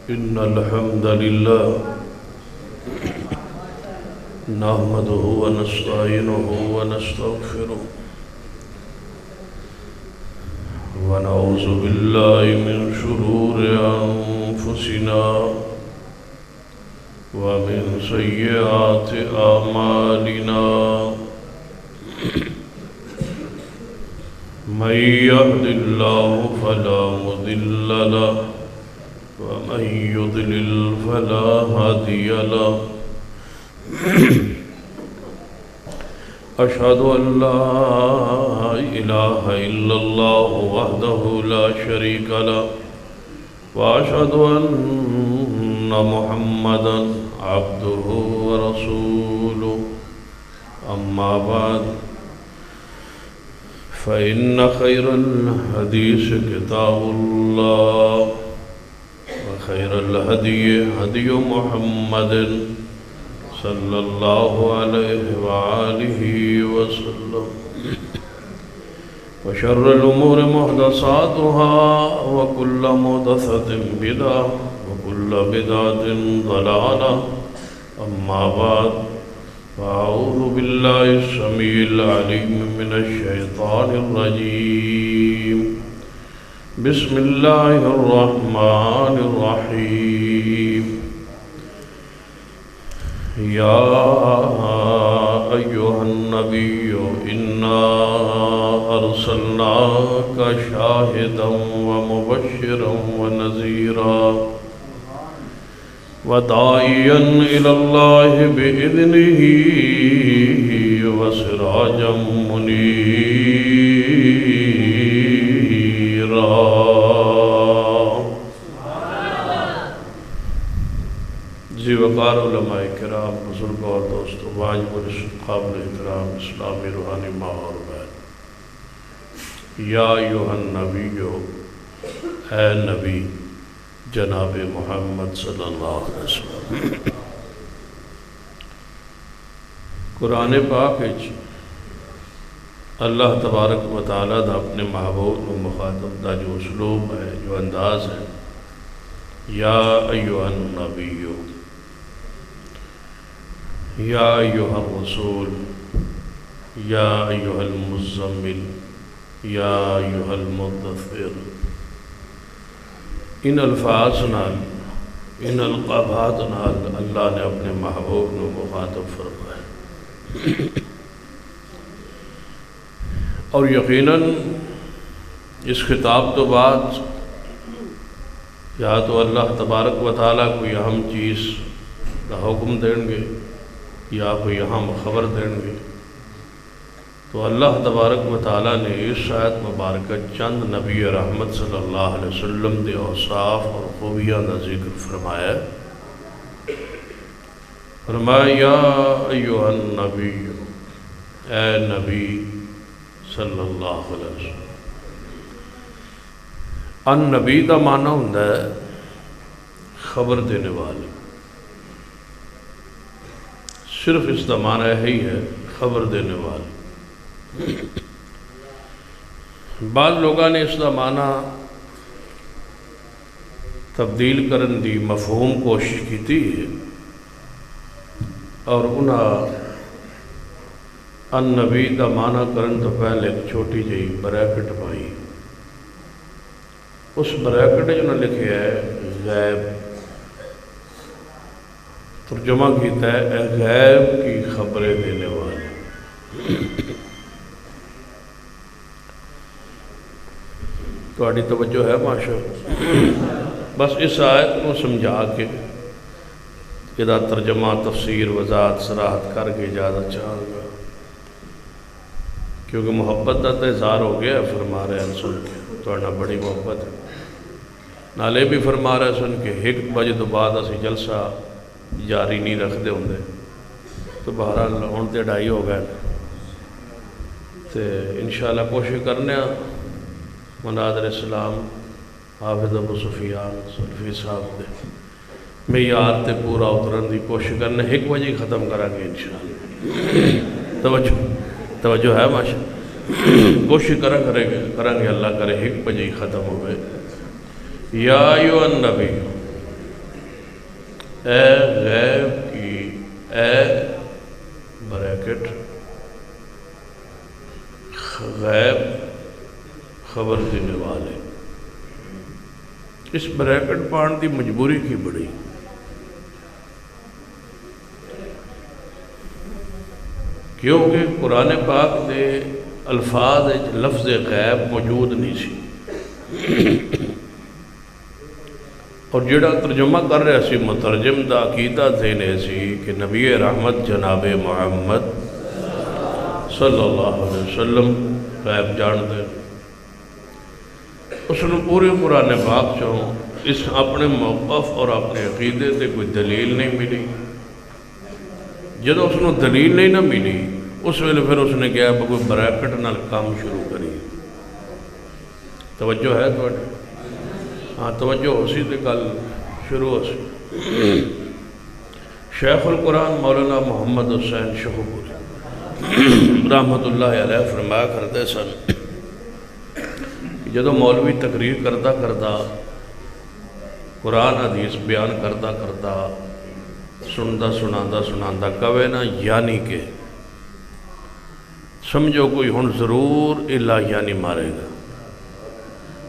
إن الحمد لله نحمده ونستعينه ونستغفره ونعوذ بالله من شرور أنفسنا ومن سيئات أعمالنا من يهد الله فلا مضل له ومن يضلل فلا هادي له أشهد أن لا إله إلا الله وحده لا شريك له وأشهد أن محمدا عبده ورسوله أما بعد فإن خير الحديث كتاب الله وخير الهدي هدي محمد صلى الله عليه وآله وسلم وشر الأمور محدثاتها وكل محدثة بدعة وكل بدعة ضلالة أما بعد فأعوذ بالله السميع العليم من الشيطان الرجيم بسم الله الرحمن الرحيم يا أيها النبي إنا أرسلناك شاهدا ومبشرا ونذيرا وداعيا إلى الله بإذنه وسراجا منيرا ذی وقار علماء کرام بزرگ اور دوستو واجب الرشد قابل احترام اسلامی روحانی ماں اور بہن یا ایوہ النبی اے نبی جناب محمد صلی اللہ علیہ وسلم قرآن پاک اللہ تبارک و تعالیٰ دا اپنے محبوب و مخاطب دا جو اسلوب ہے جو انداز ہے یا ایوہ النبی یا ایوہ الرسول یا ایوہ المزمل یا ایوہ المدثر ان الفاظ نال ان القابات نال اللہ نے اپنے محبوب کو مخاطب فرمایا اور یقیناً اس خطاب تو بعد یا تو اللہ تبارک و تعالیٰ کوئی اہم چیز کا حکم دیں گے یا کوئی اہم خبر دیں گے تو اللہ تبارک و تعالیٰ نے اس آیت مبارکہ چند نبی رحمت صلی اللہ علیہ وسلم دے اوصاف اور خوبیاں کا ذکر فرمایا یا ایوہ النبی اے نبی صلی اللہ علیہ وسلم النبی کا معنی ہوتا ہے خبر دینے والے صرف اس کا معنی یہی ہے خبر دینے والے بعض لوگوں نے اس کا معنی تبدیل کرن دی مفہوم کوشش کی ہے اور انہاں النبی کا معنی کرن تو پہلے ایک چھوٹی جی بریکٹ پائی اس بریکٹ جو نے لکھے ہے غیب ترجمہ کیتا ہے اے غیب کی خبریں دینے والے تھوڑی توجہ ہے ماشاءاللہ بس اس آیت کو سمجھا کے یہ ترجمہ تفسیر وضاحت صراحت کر کے اجازت چاہوں گا کیونکہ محبت کا تو اظہار ہو گیا فرما رہے ہیں سن کے تھوڑا بڑی محبت ہے نالے بھی فرما رہے سن کے 1 بجے تو بعد اسی جلسہ جاری نہیں رکھتے ہوں تو بہرحال ہوں تو 2:30 ہو گئے تو انشاءاللہ کوشش کرنے مناظر اسلام حافظ ابو سفیان سلفی صاحب دے معیار تے پورا اترن دی کوشش کرنے 1 بجے ختم کریں گے انشاءاللہ توجہ ہے ماشاءاللہ کوشش کریں گے اللہ کرے 1 بجے ختم ہوئے یا ایوہ النبی اے غیب کی اے بریکٹ غیب خبر دینے والے. اس بریکٹ پان دی مجبوری کی بڑی، کیونکہ قرآن پاک دے الفاظ لفظ غیب موجود نہیں سی، اور جڑا ترجمہ کر رہا سی مترجم دا عقیدہ دینے سی کہ نبی رحمت جناب محمد صلی اللہ علیہ وسلم غیب جان دے. اس نے پورے قرآن پاک چوں اس اپنے موقف اور اپنے عقیدے سے کوئی دلیل نہیں ملی. جدو اس نے دلیل نہیں نہ ملی اس ویلے پھر اس نے کہا کوئی بریکٹ نال کام شروع کری. توجہ ہے تو ہاں توجہ ہو سی تو کل شروع ہو سی. شیخ القرآن مولانا محمد حسین شہپوری رحمت اللہ علیہ فرمایا کرتے سن جدو مولوی تقریر کرتا کرتا قرآن حدیث بیان کرتا کرتا سنتا سناندہ کہے نا یعنی کہ سمجھو کوئی ہن ضرور اللہ یعنی مارے گا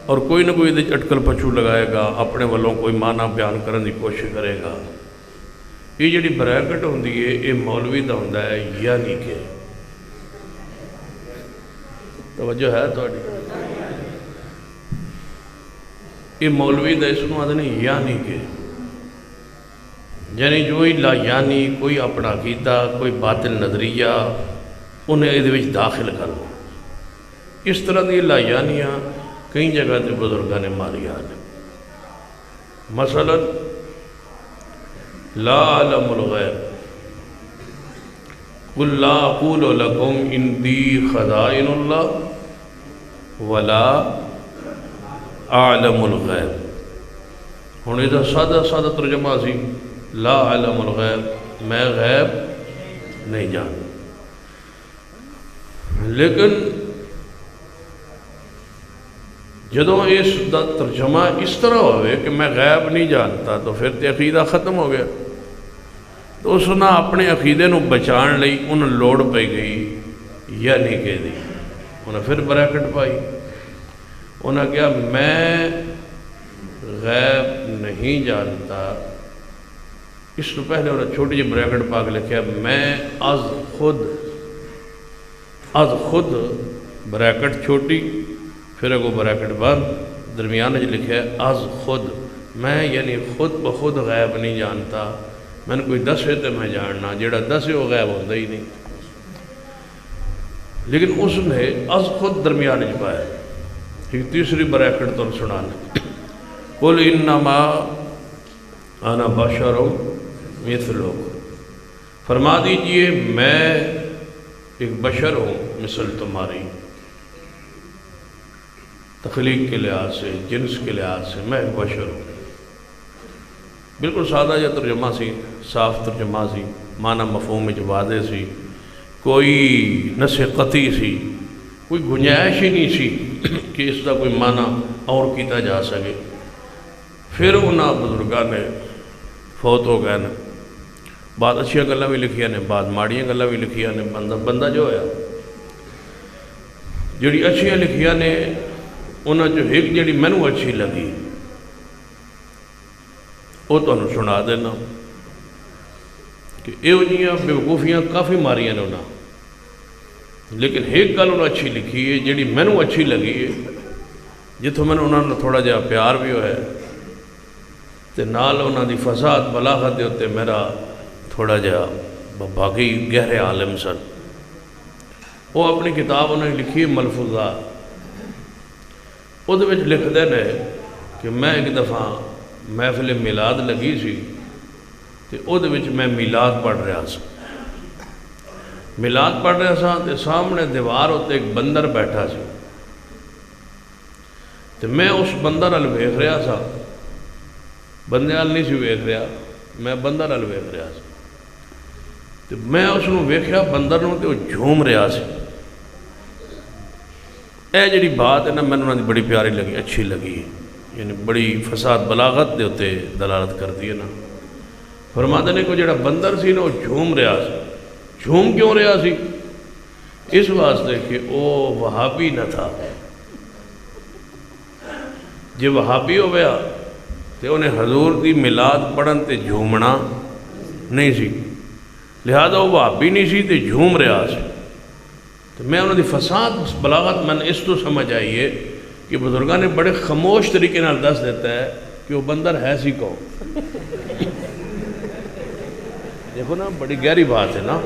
اور کوئی نہ کوئی اٹکل پچھو لگائے گا اپنے والوں کوئی معنی بیان کرنے کی کوشش کرے گا. یہ جڑی بریکٹ ہوندی ہے یہ مولوی دا ہوندا ہے یعنی کہ. توجہ ہے تھوڑی؟ یہ مولوی دا اس کو آدھے نہیں یعنی کہ، یعنی جو ہی لا یعنی کوئی اپنا عقیدہ کوئی باطل نظریہ انہیں یہ داخل کرو. اس طرح دی لا یعنیاں کئی جگہ تے بزرگاں نے ماری آنے. مثلا لا علم الغیب قل لا اقول لکم اندی خزائن اللہ ولا اعلم الغیب. ہوں یہ سادہ ترجمہ سی لا علم الغیب میں غیب نہیں جانتا. لیکن جدو اس دا ترجمہ اس طرح ہوئے کہ میں غیب نہیں جانتا تو پھر تے عقیدہ ختم ہو گیا. تو اس نے اپنے عقیدے نو بچان لئی انہوں لوڑ پہ گئی یعنی کہ دی. انہیں پھر بریکٹ پائی. انہیں کہا میں غیب نہیں جانتا. اس تو پہلے انہیں چھوٹی جی بریکٹ پاک لکھا میں از خود بریکٹ چھوٹی پھر اگو بریکٹ بند درمیان جو لکھا ہے از خود میں یعنی خود بخود غیب نہیں جانتا. میں نے کوئی دسے تو میں جاننا جیڑا دسے وہ غیب ہوتا ہی نہیں. لیکن اس نے از خود درمیان جو پایا. ایک تیسری بریکٹ تو سنانا قل انما انا بشر مثلکم فرما دیجئے میں ایک بشر ہوں مثل تمہاری. تخلیق کے لحاظ سے جنس کے لحاظ سے میں ایک بشر ہوں. بالکل سادہ یا ترجمہ سی صاف ترجمہ سی معنی مفہوم میں واضح سی کوئی نص قطعی سی کوئی گنجائش ہی نہیں سی کہ اس کا کوئی معنی اور کیتا جا سکے. پھر انہاں بزرگاں نے فوت ہو گئے نے بعد اچھیاں گلاں بھی لکھیاں نے بعد ماڑیاں گلاں بھی لکھیاں نے. بندہ جو ہے جڑی اچھیاں لکھیاں نے انہاں جو ایک جڑی مینوں اچھی لگی وہ تمہیں سنا دینا کہ یہ جیاں بیوقوفیاں کافی ماریاں نے انہاں. لیکن ایک گل انہوں اچھی لکھی ہے جڑی مینوں اچھی لگی ہے جتوں میں انہوں نے تھوڑا جہا پیار بھی ہویا ہے تے نال انہوں دی فصاحت بلاغت دے ہوتے میرا تھوڑا جہا باقی گہرے عالم سن. وہ اپنی کتاب انہوں نے لکھی ملفوظات. وہ لکھ دینے کہ میں ایک دفعہ محفل میلاد لگی سی تے وہ میں میلاد پڑھ رہا سا. میلاد پڑھ رہا سا تے سامنے دیوار ہوتے ایک بندر بیٹھا سی تے میں اس بندر ال ویکھ رہا سا. بندے ال نہیں سی ویکھ رہا میں بندر ال ویکھ رہا سا. تے میں اس نو ویکھیا بندر نو تے وہ جھوم رہا سی. اے جڑی بات ہے نا میں انہوں نے بڑی پیاری لگی اچھی لگی یعنی بڑی فصاحت بلاغت دے ہوتے دلالت کر دی ہے نا. فرماتے نے کو جڑا بندر سی نا وہ جھوم رہا سی. جھوم کیوں رہا سی؟ اس واسطے کہ وہ وہابی نہ تھا. جے وہابی ہو گیا تو انہیں حضور دی میلاد پڑھن تے جھومنا نہیں سی، لہذا وہ وہابی نہیں سی تے جھوم رہا سی. تو میں انہوں دی فساد بلاغت میں اس تو سمجھ آئیے کہ بزرگاں نے بڑے خاموش طریقے نال دس دیتا ہے کہ وہ بندر ہے سی کون. دیکھو نا بڑی گہری بات ہے نا.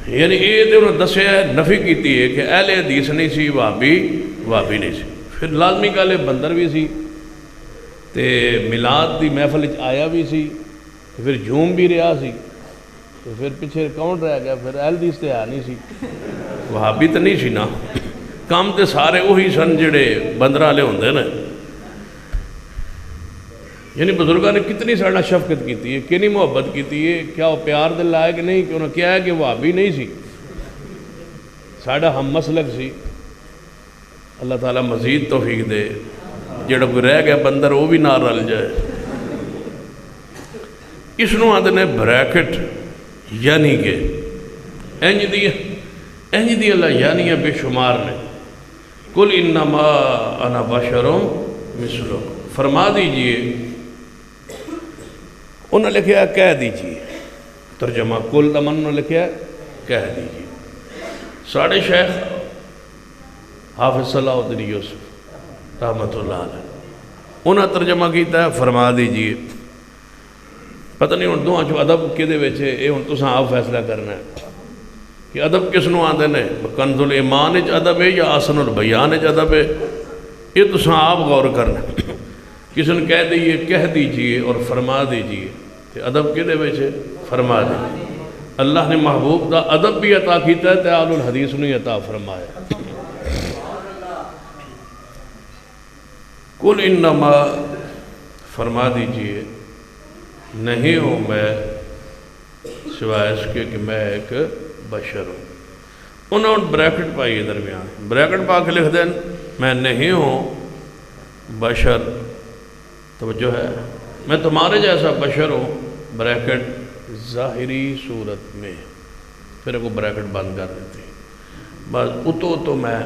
یعنی یہ تو انہوں نے دسیا ہے، نفی کیتی ہے کہ اہل حدیث نہیں سی، وہابی نہیں سی. پھر لازمی گل ہے بندر بھی سی تے میلاد دی محفل آیا بھی سی، پھر جھوم بھی رہا سی، تو پھر پیچھے کون رہ گیا؟ پھر اہل حدیث تے آیا نہیں سی، وہابی تو نہیں سی نا. کام تے سارے وہی سن جڑے بندر والے ہوندے نا. یعنی بزرگاں نے کتنی سارا شفقت کیتی ہے، کتنی محبت کیتی ہے. کیا وہ پیار دل لائے کہ نہیں؟ کہ انہوں نے کیا ہے کہ وہابی نہیں سی، ساڑا ہم مسلک سی. اللہ تعالیٰ مزید توفیق دے، جڑا کوئی رہ گیا بندر وہ بھی نہ رل جائے. اس نو آدھے نے بریکٹ یعنی کہ انج دی اللہ یعنی بے شمار نے. قل انما انا بشر مثلکم، فرما دیجئے. انہوں نے لکھیا کہہ دیجئے. ترجمہ قل دا من نے لکھیا کہہ دیجئے. ساڑھے شیخ حافظ صلاح الدین یوسف رحمۃ اللہ علیہ انہوں نے ترجمہ کیتا ہے فرما دیجئے. پتہ نہیں ہوں دعا چو ادب کدے ویچے، اے ہوں تساں آپ فیصلہ کرنا ہے کہ ادب کس نو آندے نے. کنز الایمان اچ ادب ہے یا آسن البیان اچ ادب ہے، یہ تساں آپ غور کرنا. کسی نے کہہ دیئے کہہ دیجئے اور فرما دیجئے، کہ ادب کدے ویچے؟ فرما دیجئے. اللہ نے محبوب دا ادب بھی عطا کیتا ہے تے اہل الحدیث نے عطا فرمایا. قل انما، فرما دیجئے نہیں ہوں میں سوائے اس کے کہ میں ایک بشر ہوں. انہوں نے بریکٹ پائی درمیان، بریکٹ پا کے لکھ دیں میں نہیں ہوں بشر، توجہ ہے، میں تمہارے جیسا بشر ہوں، بریکٹ ظاہری صورت میں. پھر وہ بریکٹ بند کر دیتی. بس اتو میں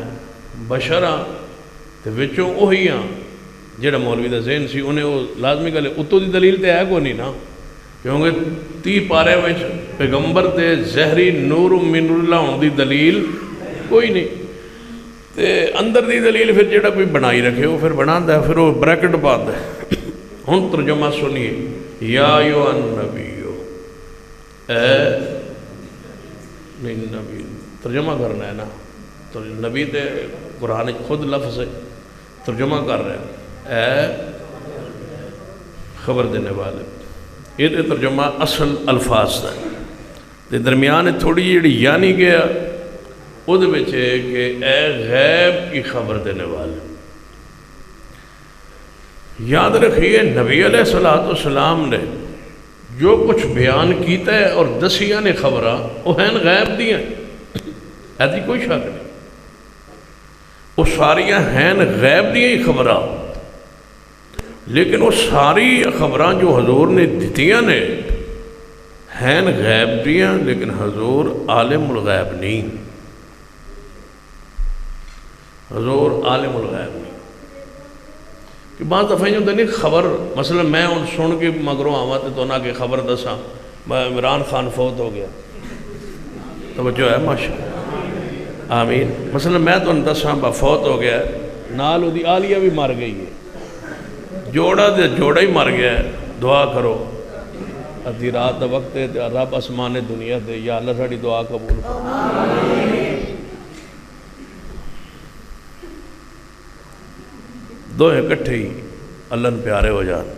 بشر ہاں تو وچوں وہی ہاں جڑا مولوی دا ذہن سی انہیں وہ لازمی گل اتو دی دلیل تے ہے کوئی نہیں نا، کیونکہ 30 پارے وچ پیغمبر تے زہری نور من اللہ ہون دی دلیل کوئی نہیں. تے اندر دی دلیل پھر جڑا کوئی بنائی رکھے وہ پھر بناتا ہے، پھر وہ بریکٹ پاتا ہے. ہن ترجمہ سنیے. یا ایھا النبیو، اے نہیں نبی ترجمہ کرنا ہے نا، تو نبی تے قرآن خود لفظ ہے، ترجمہ کر رہے ہیں اے خبر دینے والے. یہ تے ترجمہ اصل الفاظ ہے. تے درمیان تھوڑی جیڑی یعنی گیا وہ دے بچے کہ اے غیب کی خبر دینے والے. یاد رکھیے نبی علیہ السلام نے جو کچھ بیان کیتا ہے اور دسیاں نے خبرہ وہ ہیں غیب دیاں، ایسی کوئی شک نہیں. وہ ساریاں ہیں غیب دیاں ہی خبرہ، لیکن وہ ساری خبراں جو حضور نے دتیاں نے ہیں غیب دیاں، لیکن حضور عالم الغیب نہیں. حضور عالم الغیب نہیں. کہ بعض دفعہ جو نہیں خبر، مثلا میں ان سن کے مگروں آواں تے تو نہ کہ خبر دساں عمران خان فوت ہو گیا، توجہ ہے ماشاء آمین. مثلا میں تو دساں فوت ہو گیا، نال دی آلیہ بھی مر گئی ہے، جوڑا دے جوڑا ہی مر گیا ہے. دعا کرو ادھی رات دا وقت ہے رب اسمان دنیا دے، یا اللہ ساڑی دعا قبول کرو. دو اکٹھے ہی اللہ نے پیارے ہو جان.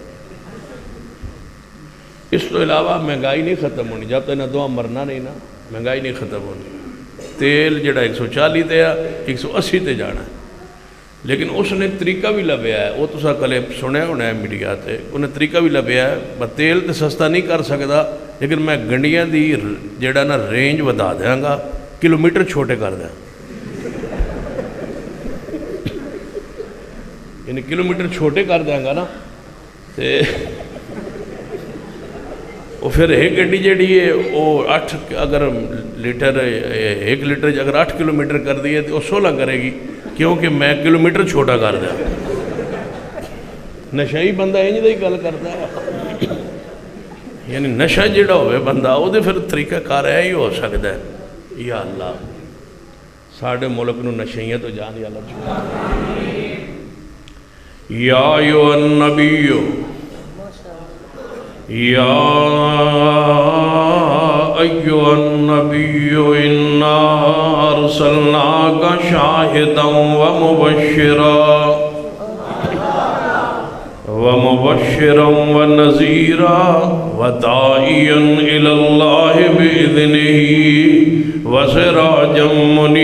اس تو علاوہ مہنگائی نہیں ختم ہونی، جب تک نہ دعا مرنا نہیں نا مہنگائی نہیں ختم ہونی. تیل جڑا 140 تے 180 تے جانا ہے، لیکن اس نے طریقہ بھی لبیا ہے. وہ تسا کلے سنیا ہونا ہے میڈیا تے، انہیں طریقہ بھی لبیا ہے. میں تیل تے سستا نہیں کر سکتا، لیکن میں گنڈیاں دی جڑا نا رینج ودا دیاں گا، کلومیٹر چھوٹے کر دیں. یعنی کلومیٹر چھوٹے کر دیں گا نا تے وہ پھر ایک گڈی جیڑی ہے وہ 8 اگر لیٹر 1 لیٹر اگر 8 کلومیٹر کر دی ہے تو وہ 16 کرے گی، کیونکہ میں کلومیٹر چھوٹا کر دیا۔ نشائی بندہ انج دی گل کرتا ہے، یعنی نشہ جڑا ہوئے بندہ وہ دے پھر طریقہ کار ہے ہی ہو سکتا ہے۔ یا اللہ ساڑھے ملک نو نشیاں تو جان یا اللہ چھوڑا۔ یا ایوہ النبی یا ایوہ النبی انا ارسلناک شاہدا ومبشرا ونذیرا وداعیا الی اللہ بإذنہ وسراجا منیرا۔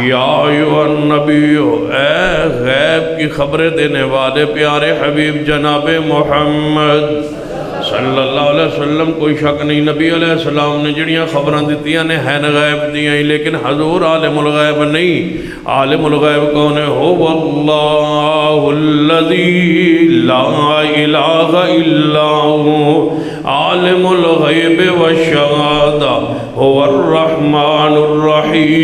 یا ایوہ النبی، اے غیب کی خبریں دینے والے پیارے حبیب جناب محمد صلی اللہ علیہ وسلم، کوئی شک نہیں نبی علیہ السلام نے جڑیاں خبریں دیتیاں نے ہیں غیب دیاں ہی، لیکن حضور عالم الغیب نہیں۔ عالم الغیب کون ہے؟ هو اللہ الذی لا الہ الا هو عالم الغیب والشہادہ هو الرحمن الرحیم۔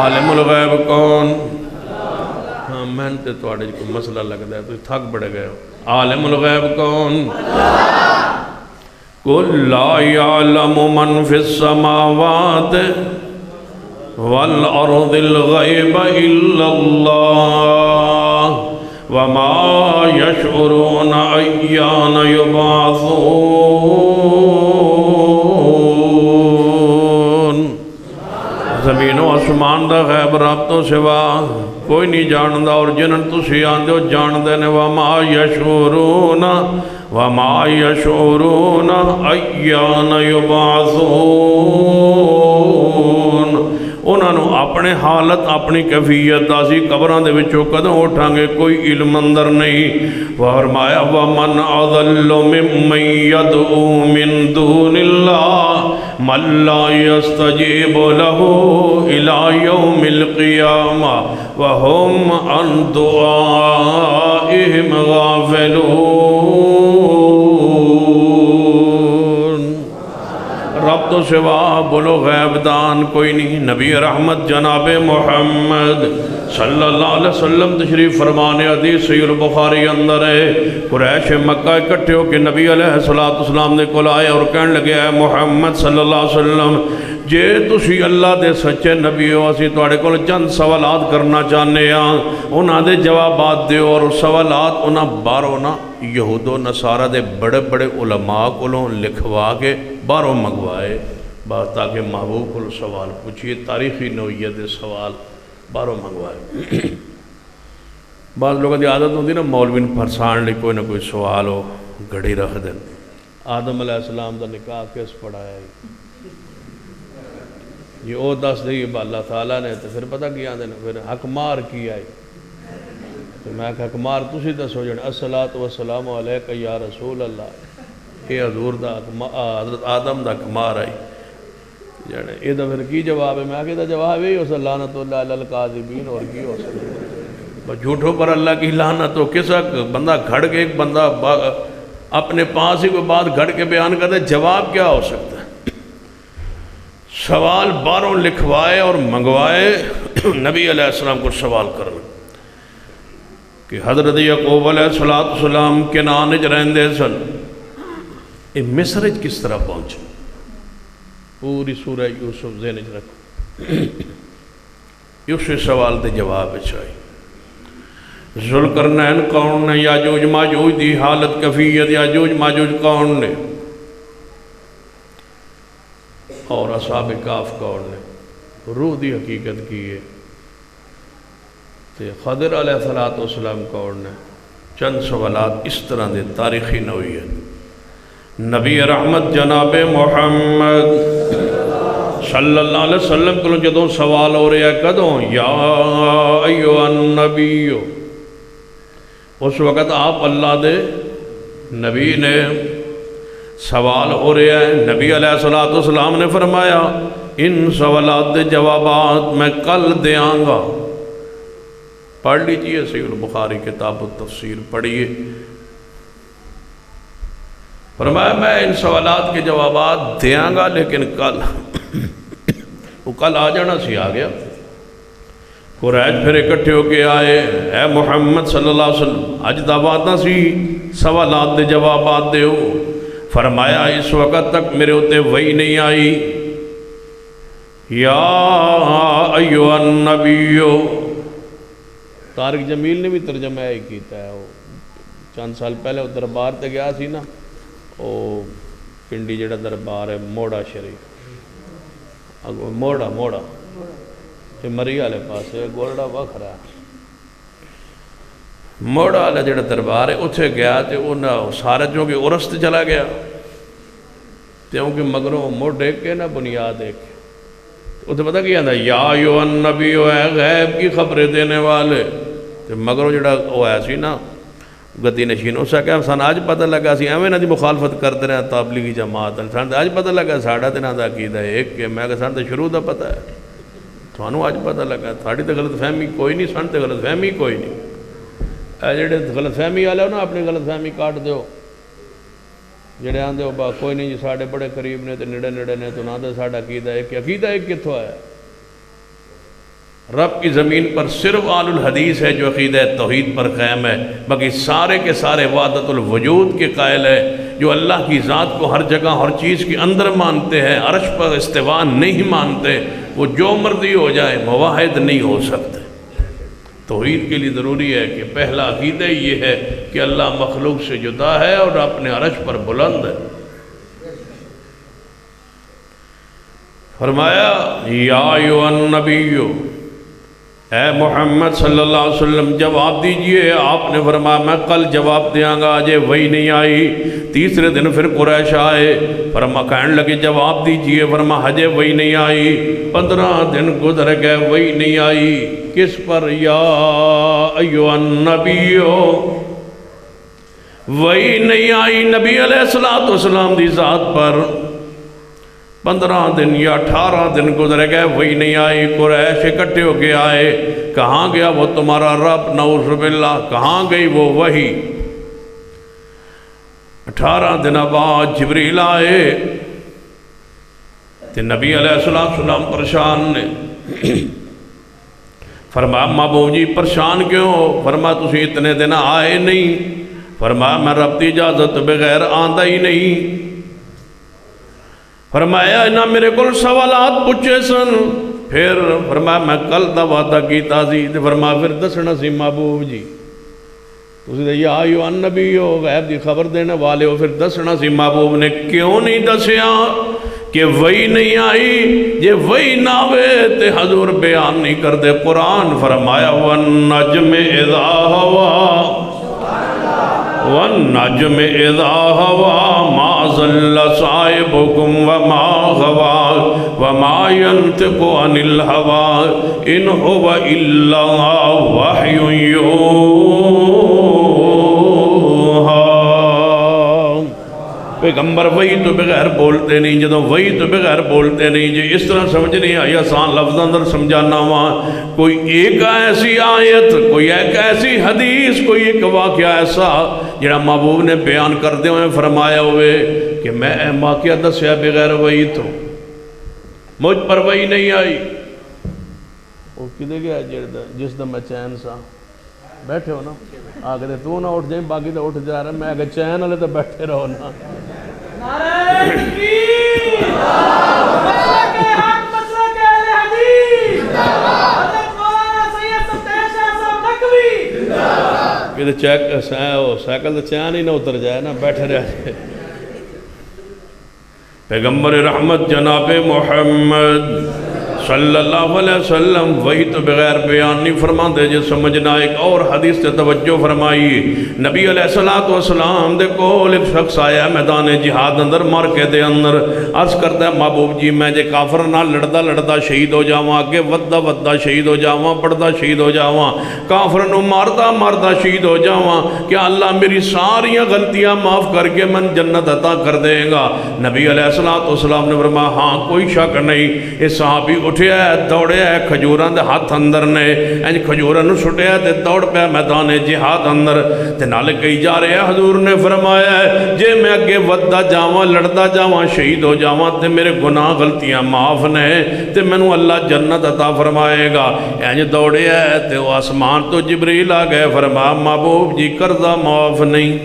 عالم الغیب کون؟ میں نے تو آڑے کو مسئلہ لگتا ہے تو تھک بڑھ گئے ہو۔ عالم الغیب کون؟ قُلْ لَا يَعْلَمُ مَنْ فِي السَّمَاوَاتِ وَالْأَرْضِ الْغَيْبَ إِلَّا اللَّهُ وَمَا يَشْعُرُونَ أَيَّانَ يُبْعَثُونَ۔ زمین و آسمان دا غیب رب تو سوا کوئی نہیں جاندہ، اور جنہاں تسی آندے ہو جاندے نے۔ وَمَا يَشْعُرُونَ أَيَّانَ يُبْعَثُونَ۔ انہاں نو اپنے حالت اپنی کیفیت داسی قبران دے وچوں کدوں اٹھاں گے کوئی علم اندر نہیں۔ فرمایا وَمَنْ أَضَلُّ مِمَّنْ يَدْعُو مِنْ دُونِ اللَّهِ مَنْ لَا يَسْتَجِيبُ لَهُ إِلَى يَوْمِ الْقِيَامَةِ وَهُمْ عَنْ دُعَائِهِمْ غَافِلُونَ۔ رب تو سوا بولو غیب دان کوئی نہیں۔ نبی رحمت جناب محمد صلی اللہ علیہ وسلم تشریف فرمانے، حدیث صحیح البخاری اندر ہے، قریش مکہ اکٹھے ہو کہ نبی علیہ السلام نے کول آئے اور کہنے لگے اے محمد صلی اللہ علیہ وسلم، جے تسی اللہ دے سچے نبی ہو، اسی تواڈے کول چند سوالات کرنا چاہنے ہاں، انہاں دے جوابات دیو۔ اور سوالات انہاں باہروں نہ یہود و نصارہ دے بڑے بڑے علماء کولوں لکھوا کے باہروں منگوائے، تاکہ محبوب کو سوال پوچھئے، تاریخی نوعیت دے سوال باہروں منگوائے۔ بعض لوگوں دی عادت ہوتی نا مولوین پھرسان لئے کوئی نہ کوئی سوال ہو گھڑی رکھ دیں۔ آدم علیہ السلام دا نکاح کس پڑھایا ہے؟ یہ او دس دے گی اللہ تعالیٰ نے، تو پھر پتہ کیا دینا پھر حق مار کی آئی، تو میں حق مار تسی دسو جن الصلاۃ والسلام علیکہ یا رسول اللہ، یہ حضور دا حضرت آدم دا حق مار آئی جانے یہ دا پھر کی جواب ہے؟ میں آگے دا جواب ہے اسے لعنت اللہ علی القاذبین، اور کی ہو سکتا جھوٹوں پر اللہ کی لعنت ہو۔ کس حق بندہ گھڑ کے ایک بندہ اپنے پاس ہی کوئی بات گھڑ کے بیان کرتے، جواب کیا ہو سکتا ہے؟ سوال باہروں لکھوائے اور منگوائے۔ نبی علیہ السلام کو سوال کرنا کہ حضرت یعقوب علیہ السلام کے نانج رہندے سن، یہ مصر کس طرح پہنچے؟ پوری سورہ یوسف ذہن وچ رکھو، یوسف سوال دے جواب چاہیے۔ ذوالقرنین کون نے؟ یاجوج ماجوج دی حالت کیفیت، یاجوج ماجوج کون نے؟ اور اصحاب کاف کون نے؟ روح دی حقیقت کی ہے۔ تے خضر علیہ السلام کون نے؟ چند سوالات اس طرح دے تاریخی نوعیت۔ نبی رحمت جناب محمد صلی اللہ علیہ وسلم کو جدوں سوال ہو رہا ہے کدوں؟ یا ایوہ النبی، اس وقت آپ اللہ دے نبی نے سوال ہو رہا ہے، نبی علیہ السلام نے فرمایا ان سوالات دے جوابات میں کل دیاں گا۔ پڑھ لیجئے صحیح البخاری کتاب التفسیر پڑھیے۔ فرمایا میں ان سوالات کے جوابات دیاں گا لیکن کل وہ کل آ جانا سی آ گیا۔ قریش پھر اکٹھے ہو کے آئے، اے محمد صلی اللہ علیہ وسلم اج دا وعدہ سی سوالات دے جوابات دیو۔ فرمایا اس وقت تک میرے ہوتے وحی نہیں آئی۔ یا ایوہ النبیو، طارق جمیل نے بھی ترجمہ ہے کیتا ہے، وہ چند سال پہلے وہ دربار تے گیا سی نا، وہ پنڈی جڑا دربار ہے موڑا شریف، موڑا مری والے پاس گولڈا وکھرا موڑا والا جڑا دربار ہے اتنے گیا تو انہیں سارے جو کہ عرس تے چلا گیا، کیونکہ مگروں مڑ دیکھ کے نا بنیاد دیکھ کے اتنے پتہ کیا ہے یا ایوہ النبی اے غیب کی خبریں دینے والے، تو مگروں جڑا وہ ایسی نا گدی نشین اس کا سان آج پتہ لگا سی ایویں نہ دی مخالفت کرتے رہے تبلیغی جماعت سان آج پتہ لگا ساڑھا تے نہ دا عقیدہ ایک کہ میں کہ سان تے شروع دا پتہ ہے، تھانوں آج پتہ لگا تھاڑی تے غلط فہمی کوئی نہیں، سان تے غلط فہمی کوئی نہیں۔ اے جڑے غلط فہمی والے ہو نا اپنی غلط فہمی کاٹ دیو، جڑے آندے ہو با کوئی نہیں جی ساڑھے بڑے قریب نے تے نڑے نڑے نے تو نہ دے ساڑھا عقیدہ ایک کتھوں ہے۔ رب کی زمین پر صرف آل الحدیث ہے جو عقیدہ توحید پر قائم ہے، باقی سارے کے سارے وحدت الوجود کے قائل ہے، جو اللہ کی ذات کو ہر جگہ ہر چیز کے اندر مانتے ہیں، عرش پر استواء نہیں مانتے، وہ جو مرضی ہو جائے موحد نہیں ہو سکتے۔ توحید کے لیے ضروری ہے کہ پہلا عقیدہ یہ ہے کہ اللہ مخلوق سے جدا ہے اور اپنے عرش پر بلند ہے۔ فرمایا یا ایھا النبی، اے محمد صلی اللہ علیہ وسلم جواب دیجئے۔ آپ نے فرمایا میں کل جواب دیاں گا، آجے وہی نہیں آئی۔ تیسرے دن پھر قریش آئے، فرمایا کہنے لگے جواب دیجئے، فرمایا حجے وہی نہیں آئی۔ 15 دن گزر گئے وہی نہیں آئی، کس پر؟ یا ایھا النبی، وہی نہیں آئی نبی علیہ السلام دی ذات پر۔ 15 دن یا 18 دن گزر گئے وہی نہیں آئی۔ قریش اکٹھے ہو کے آئے، کہاں گیا وہ تمہارا رب؟ نعوذ باللہ، کہاں گئی وہ وحی؟ 18 دن بعد جبریل آئے تو نبی علیہ السلام پریشان نے۔ فرمایا محبوب جی پریشان کیوں ہو؟ فرمایا تسی اتنے دن آئے نہیں۔ فرمایا میں رب دی اجازت بغیر آندہ ہی نہیں۔ فرمایا انہاں میرے کل سوالات پوچھے سن، پھر فرمایا میں کل دا وعدہ کیتا سی، فرمایا پھر دسنا سی محبوب جی تسی تے یا ایھا النبی ہو، غیب دی خبر دینے والے ہو، پھر دسنا سی۔ محبوب نے کیوں نہیں دسیا کہ وہی نہیں آئی؟ جے وہی نہ ہوئے تے حضور بیان نہیں کر دے قرآن۔ فرمایا والنجم اذا ہوا والنجم اذا ہوا ما ضل صاحبکم وما غوا وما ينطق عن الهوى ان هو الا وحی یوحی۔ پیغمبر وہی تو بغیر بولتے نہیں، جدوں وہی تو بغیر بولتے نہیں، جی اس طرح سمجھ نہیں آئی آسان لفظ اندر سمجھانا وہاں کوئی ایک ایسی آیت، کوئی ایک ایسی حدیث، کوئی ایک واقعہ ایسا جڑا محبوب نے بیان کردے ہوئے فرمایا ہوئے کہ میں واقعہ دسیا بغیر وہی تو مجھ پر وہی نہیں آئی۔ وہ کدے گیا جس دم میں چین سا بیٹھے ہو نا، آگے تو نہ اٹھ جائیں باقی تو اٹھ جا رہا، میں اگر چین والے تو بیٹھے رہو نا۔ نعرہ تکبیر، مسلک حق، مسلک اہل حدیث، حضرت مولانا سید سفدر شاہ صاحب نقوی، کہ سائیکل تو چین ہی نہ اتر جائے نا، بیٹھے رہ جائے۔ پیغمبر رحمت جناب محمد صلی اللہ علیہ وسلم وہی تو بغیر بیان نہیں فرما دے جو سمجھنا۔ ایک اور حدیث سے توجہ فرمائی، نبی علیہ السلام دے کول ایک شخص آیا میدان جہاد اندر مارکے دے اندر، عرض کرتا ہے محبوب جی میں جے کافر نہ لڑدا لڑدا شہید ہو جاواں، اگے وددا وددا شہید ہو جاواں، پڑھدا شہید ہو جاواں، کافر نو ماردا ماردا شہید ہو جاواں، کیا اللہ میری ساریاں غلطیاں معاف کر کے من جنت عطا کر دے گا؟ نبی علیہ السلام نے فرمایا ہاں کوئی شک نہیں۔ یہ صحابی اٹھیا ہے، دوڑیا ہے، کھجوراں دے ہاتھ اندر نے، انج کھجوراں نو سٹیا تے دوڑ پیا میدان جہاد اندر، تے نال کئی جا رہے ہیں حضور نے فرمایا ہے جے میں اگے وددا جاواں لڑدا جاواں شہید ہو جاواں تے میرے گناہ غلطیاں معاف نے تے مینوں اللہ جنت عطا فرمائے گا۔ انج دوڑیا ہے تے وہ آسمان تو جبریل آ گئے، فرمایا محبوب جی قرضہ معاف نہیں۔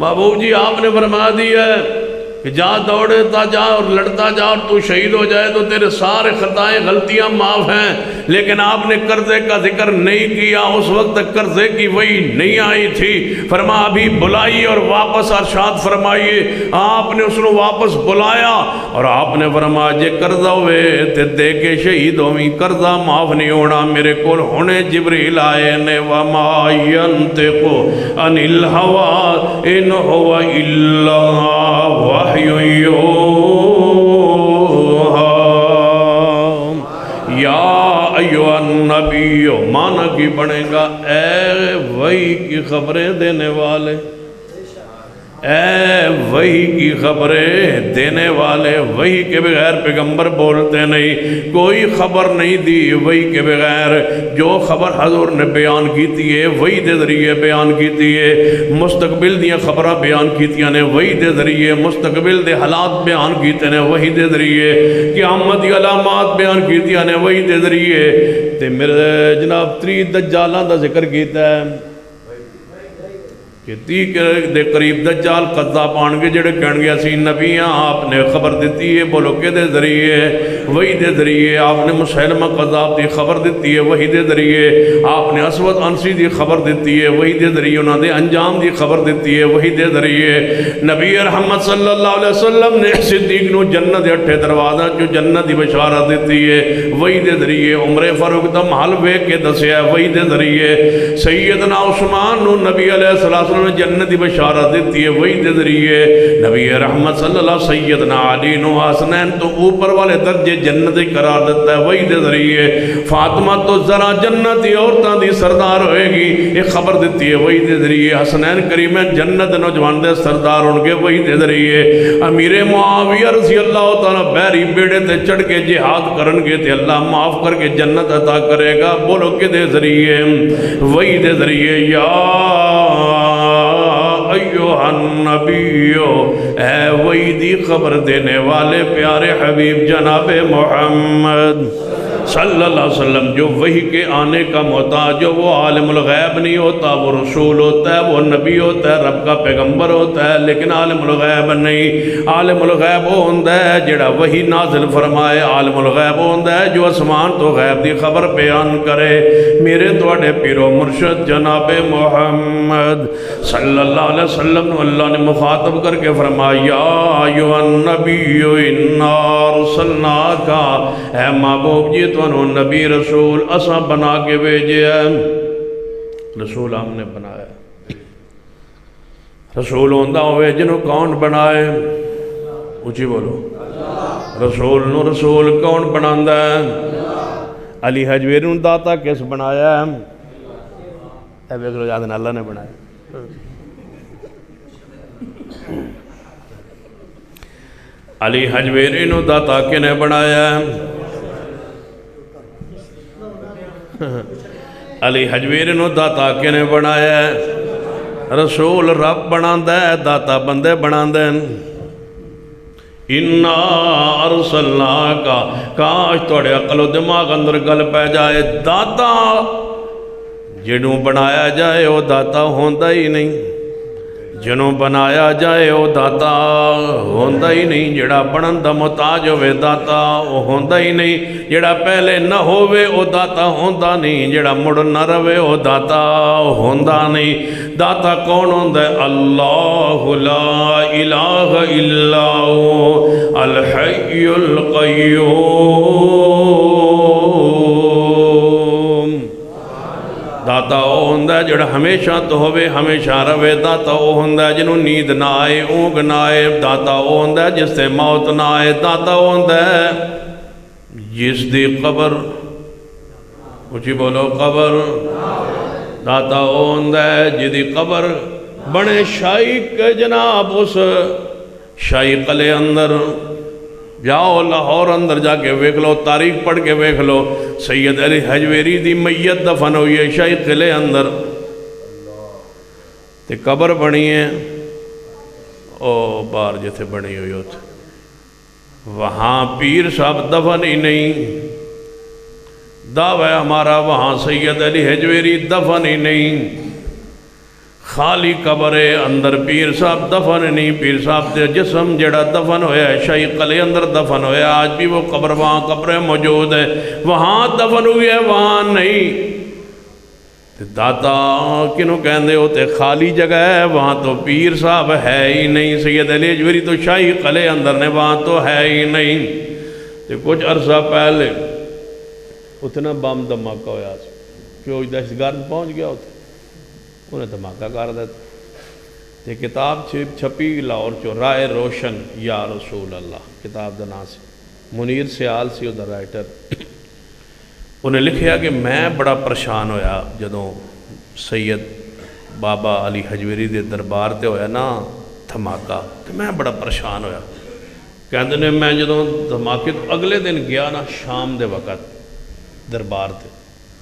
محبوب جی آپ نے فرما دیا ہے کہ جا دوڑتا جا اور لڑتا جا اور تو شہید ہو جائے تو تیرے سارے خطائیں غلطیاں معاف ہیں، لیکن آپ نے قرضے کا ذکر نہیں کیا، اس وقت تک قرضے کی وہی نہیں آئی تھی۔ فرما ابھی بلائی اور واپس ارشاد فرمائیے، آپ نے اس نے واپس بلایا اور آپ نے فرمایا جے قرضہ ہوئے تے دے کے شہید ہوئی، قرضہ معاف نہیں ہونا۔ میرے کول ہونے جبریل آئے نے وما ينطق عن الهوى ان هو الا وحی یوحی یا ایوہ النبی، معنی کی بنے گا اے وحی کی خبریں دینے والے، اے وحی کی خبریں دینے والے۔ وحی کے بغیر پیغمبر بولتے نہیں، کوئی خبر نہیں دی وحی کے بغیر۔ جو خبر حضور نے بیان کیتی ہے وحی دے ذریعے بیان کیتی ہے، مستقبل دیا خبرہ بیان کیتیاں نے وحی دے ذریعے، مستقبل دے حالات بیان کیتے نے وحی دے ذریعے، قیامت دی علامات بیان کیتیاں نے وحی دے ذریعے۔ تے میرے جناب 3 دجالاں دا ذکر کیتا ہے کہ 30 دے قریب دجال قذاب آنگے جڑے کہن گیا سی نبیاں، آپ نے خبر دیتی ہے بولو کہ دے ذریعے وحی دے ذریعے۔ آپ نے مسیلمہ قذاب دی خبر دیتی ہے وحی دے ذریعے، آپ نے اسود عنسی دی خبر دیتی ہے وحی دے ذریعے، انہوں نے انجام دی خبر دیتی ہے وحی دے ذریعے۔ نبی رحمت صلی اللہ علیہ وسلم نے صدیق نو جنت دے 8 دروازہ جو جنت دی بشارت دیتی ہے وحی دے ذریعے۔ عمر فاروق دا محل ویکھ کے دسیا وحی دے ذریعے۔ سیدنا عثمان نو نبی علیہ السلام نے جنت دی بشارت دیتی ہے وحی دے ذریعے۔ نبی رحمت صلی اللہ سیدنا علی نو حسنین تو اوپر والے درجے جنت قرار دیتا ہے وحی دے ذریعے۔ فاطمہ تو ذرا جنتی عورتاں دی سردار ہوئے گی ایک خبر دیتی ہے وحی دے ذریعے۔ حسنین کریمین جنت نوجوان دے سردار ہونگے وحی دے ذریعے۔ امیر معاویہ رضی اللہ تعالیٰ بیری بیڑے تے چڑھ کے جہاد کرنگے تے اللہ معاف کر کے جنت عطا کرے گا، بولو کہ دے ذریعے وحی دے ذریعے۔ یا ایوہ النبیو، اے وحی دی خبر دینے والے پیارے حبیب جناب محمد صلی اللہ علیہ وسلم، جو وحی کے آنے کا محتاج ہو وہ عالم الغیب نہیں ہوتا، وہ رسول ہوتا ہے، وہ نبی ہوتا ہے، رب کا پیغمبر ہوتا ہے، لیکن عالم الغیب نہیں۔ عالم الغیب وہ ہوندہ ہے جڑا وحی نازل فرمائے، عالم الغیب وہ ہوندہ ہے جو اسمان تو غیب دی خبر بیان کرے۔ میرے توڑے پیر و مرشد جناب محمد صلی اللہ علیہ وسلم اللہ نے مخاطب کر کے فرمایا یا ایوہ النبی انا ارسلناکا، اے محبوب جی تو انہوں نبی رسول اسا بنا کے بھیجے ہیں۔ رسول ہم نے بنایا، رسول ہوندہ ہوئے جنہوں کون بنائے؟ اونچی بولو، رسول نو رسول کون بناندہ ہے؟ علی حجویری نو داتا کس بنایا ہے؟ اے بیکلو جادن اللہ نے بنایا۔ علی حجویری نو داتا کنے بنایا ہے؟ علی حجویری نو داتا کنے بنایا ہے؟ رسول رب بناندہ ہے، داتا بندے بناندہ ہیں۔ اِنَّا أَرْسَلْنَاكَ، کاش توڑے عقل و دماغ اندر گل پہ جائے، داتا جنہوں بنایا جائے وہ داتا ہوندہ ہی نہیں، جنہوں بنایا جائے وہ داتا ہوندہ ہی نہیں، جڑا بنندہ محتاج ہوئے داتا وہ ہوندہ ہی نہیں، جڑا پہلے نہ ہوئے وہ داتا ہوندہ نہیں، جڑا مڑ نہ روے وہ داتا ہوندہ نہیں۔ داتا کون ہوندہ ہے؟ اللہ لا الہ الا ہو، الحی القیوم داتا وہ ہوندہ ہے جڑا ہمیشہ تو ہوئے ہمیشہ روے داتا وہ ہوندہ ہے جنہوں نیند نہ آئے اونگ نہ آئے داتا وہ ہوندہ ہے جس سے موت نہ آئے داتا وہ ہوندہ ہے جس دی قبر اچھی بولو قبر داتا وہ ہوندہ ہے جدی قبر بنے شاہی کے جناب اس شاہی قلعے اندر جاؤ لاہور اندر جا کے ویکھ لو تاریخ پڑھ کے ویکھ لو سید علی حجویری دی میت دفن ہوئی ہے شاہی قلعے اندر تے قبر بنی ہے او بار جیسے بنی ہوئی ہوتی وہاں پیر صاحب دفن ہی نہیں دعویٰ ہمارا وہاں سید علی حجویری دفن ہی نہیں خالی قبر ہے اندر پیر صاحب دفن نہیں پیر صاحب دے جسم جڑا دفن ہویا ہے شاہی قلعے اندر دفن ہویا آج بھی وہ قبر وہاں قبریں موجود ہے وہاں دفن ہوئی ہے وہاں نہیں داتا کنوں کہندے ہوتے خالی جگہ ہے وہاں تو پیر صاحب ہے ہی نہیں سید علی حجویری تو شاہی قلعے اندر نے وہاں تو ہے ہی نہیں کچھ عرصہ پہلے اتنا بم دھماکہ ہویا کہ وہ دہشت گرد پہنچ گیا ہوتا انہیں دھماکہ کر دیتا یہ کتاب چھپی لاہور چو رائے روشن یا رسول اللہ کتاب دا نام سے منیر سیال سی دا رائٹر انہیں لکھیا کہ میں بڑا پریشان ہویا جدوں سید بابا علی حجویری دے دربار تے ہویا نا دھماکہ تو میں بڑا پریشان ہویا کہندے نے میں جدوں دھماکے اگلے دن گیا نا شام دے وقت دربار تے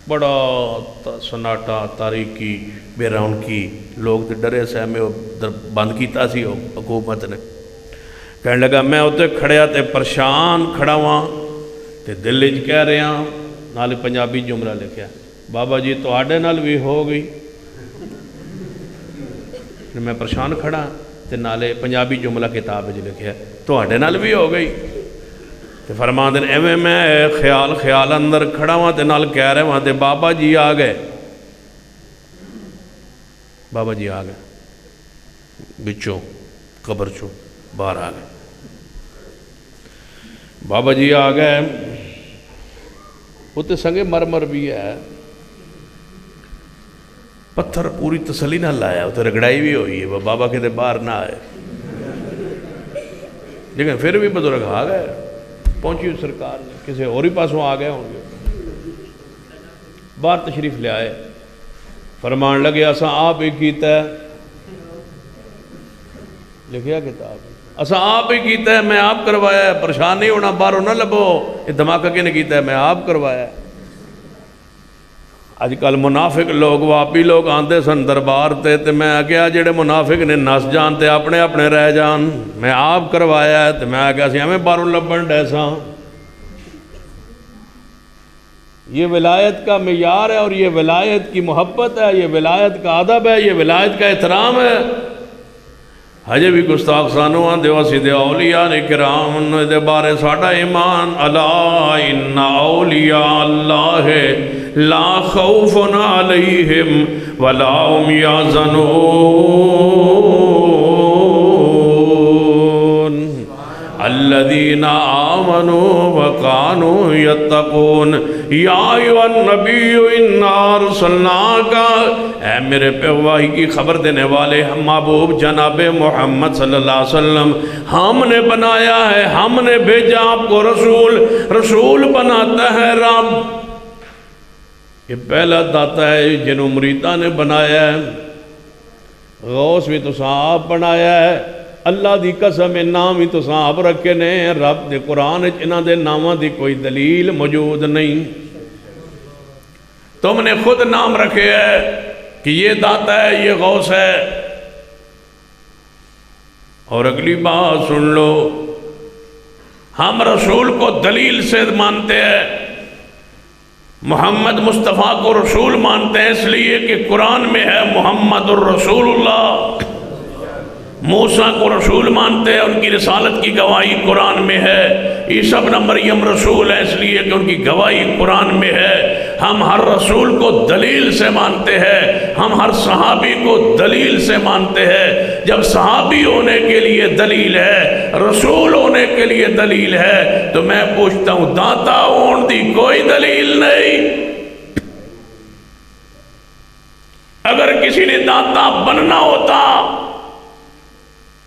بڑا سناٹا تاریکی بیرون کی لوگ تے ڈرے سے ہمیں بند کیتا سی حکومت نے کہنے لگا میں ہوتے کھڑیا تے پریشان کھڑا ہوا تے دل وچ کہہ رہے ہیں نال پنجابی جملہ لکھیا بابا جی تو آڈے نال بھی ہو گئی میں پریشان کھڑا تے نالے پنجابی جملہ کتاب وچ لکھیا تو آڈے نال بھی ہو گئی تے فرما دن ایویں میں خیال اندر کھڑا ہوا تے نال کہہ رہے وہاں تے بابا جی آ گئے بابا جی آ گئے بچوں قبر چوں باہر آ گئے بابا جی آ گئے وہ تے سنگے مرمر بھی ہے پتھر پوری تسلی نہ لایا وہ تے رگڑائی بھی ہوئی ہے وہ بابا کے باہر نہ آئے لیکن پھر بھی بزرگ آ گئے پہنچی سرکار نے کسی اور ہی پاسوں آ گئے ہوں گے باہر تشریف لے آئے فرمان لگے اساں آپ ہی کیتا ہے لکھیا کتاب اساں آپ ہی کیتا ہے میں آپ کروایا ہے پریشان نہیں ہونا باہروں نہ لبو یہ دھماکہ کنے کیتا ہے میں آپ کروایا ہے آج کل منافق لوگ واپی لوگ آندے سن دربار تے میں آگیا جڑے منافق نے نس جان تے اپنے اپنے رہ جان میں آپ کروایا ہے تے میں آگیا سی ہمیں باروں لبن ڈیسا یہ ولایت کا معیار ہے اور یہ ولایت کی محبت ہے یہ ولایت کا ادب ہے یہ ولایت کا احترام ہے ہجے بھی گستاخ سانو آندے واسی دے اولیاء کرام دے بارے ساڑا ایمان الا ان اولیاء اللہ لا خوف علیہم ولا هم يحزنون الذين آمنوا وكانوا يتقون یا ایوہ النبی انا ارسلناک اے میرے پہ وحی کی خبر دینے والے محبوب جناب محمد صلی اللہ علیہ وسلم ہم نے بنایا ہے ہم نے بھیجا آپ کو رسول بناتا ہے رب یہ پہلا داتا ہے جنہوں مریدہ نے بنایا ہے غوث بھی تو آپ بنایا ہے اللہ دی قسم نام ہی تو آپ رکھے نے رب دے قرآن انہاں دے نامہ دی کوئی دلیل موجود نہیں تم نے خود نام رکھے ہے کہ یہ داتا ہے یہ غوث ہے اور اگلی بات سن لو ہم رسول کو دلیل سے مانتے ہیں محمد مصطفیٰ کو رسول مانتے ہیں اس لیے کہ قرآن میں ہے محمد الرسول اللہ موسیٰ کو رسول مانتے ہیں ان کی رسالت کی گواہی قرآن میں ہے عیسیٰ ابن مریم رسول ہے اس لیے کہ ان کی گواہی قرآن میں ہے ہم ہر رسول کو دلیل سے مانتے ہیں، ہم ہر صحابی کو دلیل سے مانتے ہیں۔ جب صحابی ہونے کے لیے دلیل ہے، رسول ہونے کے لیے دلیل ہے، تو میں پوچھتا ہوں داتا ہون دی کوئی دلیل نہیں؟ اگر کسی نے داتا بننا ہوتا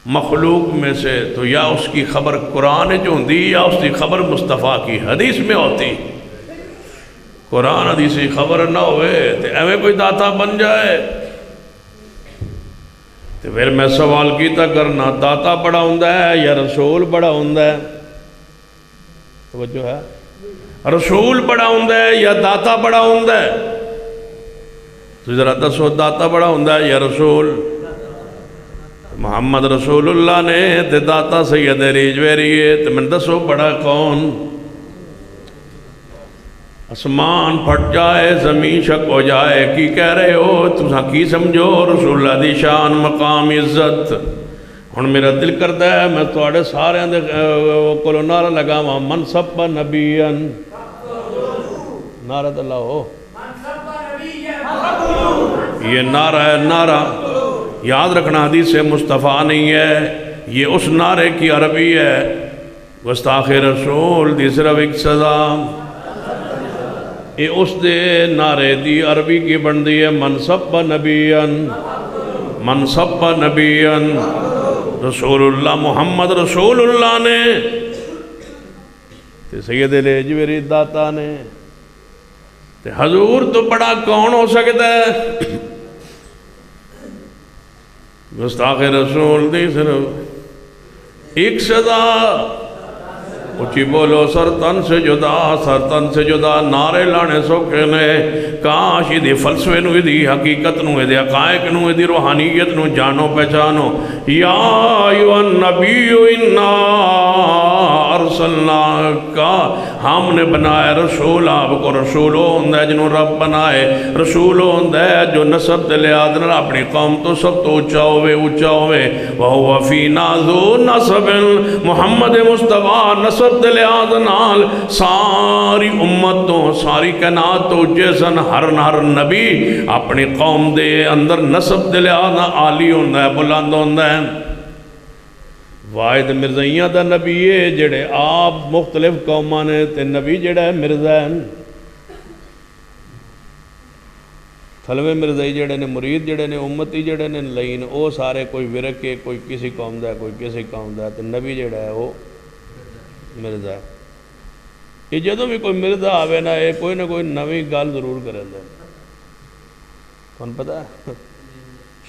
مخلوق میں سے تو یا اس کی خبر قرآن جو ہوندی یا اس کی خبر مصطفیٰ کی حدیث میں ہوتی۔ قرآن حدیثی خبر نہ ہوئے تو ایویں کوئی داتا بن جائے۔ تو پھر میں سوال کیتا کرنا داتا بڑا ہوندہ ہے یا رسول بڑا ہوندہ ہے؟ توجہ ہے؟ رسول بڑا ہوندہ ہے یا داتا بڑا ہوندہ ہے؟ تو ذرا دسو داتا بڑا ہوندہ ہے یا رسول؟ محمد رسول اللہ نے تے داتا سید ریجویری ہے، تو میں دسو بڑا کون؟ اسمان پھٹ جائے زمین شک ہو جائے کی کہہ رہے ہو تساں کی سمجھو رسول اللہ دی شان مقام عزت؟ ہن میرا دل کرتا ہے میں تواڈے سارے دے کولوں نعرہ لگاواں من سب نبیًا، نعرہ اللہ ہو، یہ نعرہ ہے، نعرہ یاد رکھنا حدیث مصطفیٰ نہیں ہے، یہ اس نعرے کی عربی ہے۔ گستاخ رسول دی صرف ایک سزا، یہ اس دے نعرے دی عربی کی بندی ہے من سب نبیًا، من سب نبیًا، رسول اللہ محمد رسول اللہ نے تے سید ریجویری داتا نے تے حضور تو بڑا کون ہو سکتا ہے؟ گستاخ رسول دی صرف ایک سزا، اچھی بولو سرطن سے جدا، سرطن سے جدا نعرے لانے سوکھے نے، کاش دی فلسفے نو دی حقیقت نو دی حقائق نو دی روحانیت نو جانو پہچانو۔ یا ایوہ النبی انا ارسلناکا، ہم نے بنائے رسول، آپ کو رسول ہوندہ ہے جنہوں رب بنائے، رسول ہوندہ ہے جو نسب دلے آدھنا اپنی قوم تو سب تو اچھا ہوئے، اچھا ہوئے، وَهُوَ فِي نَازُ نَسَبٍ، محمد مصطفیٰ نسب دلے آدھنال ساری امتوں ساری کائنات تو جیسن ہر نبی اپنی قوم دے اندر نسب دلے آدھنا عالی ہوندہ ہے، بلند ہوندہ ہے۔ واحد مرزائیاں دا نبی ہے جڑے آپ مختلف قوماں نے تے نبی جڑا ہے مرزا ہے، تھلوے مرزائی جڑے نے مرید جڑے نے امتی جڑے نے لین او سارے کوئی ورکے کوئی کسی قوم دا ہے کوئی کسی قوم دا ہے، تے نبی جڑا ہے وہ مرزا ہے۔ یہ جدوں بھی کوئی مرزا آوے نا یہ کوئی نہ کوئی نوی گل ضرور کریں دے، کون پتہ ہے؟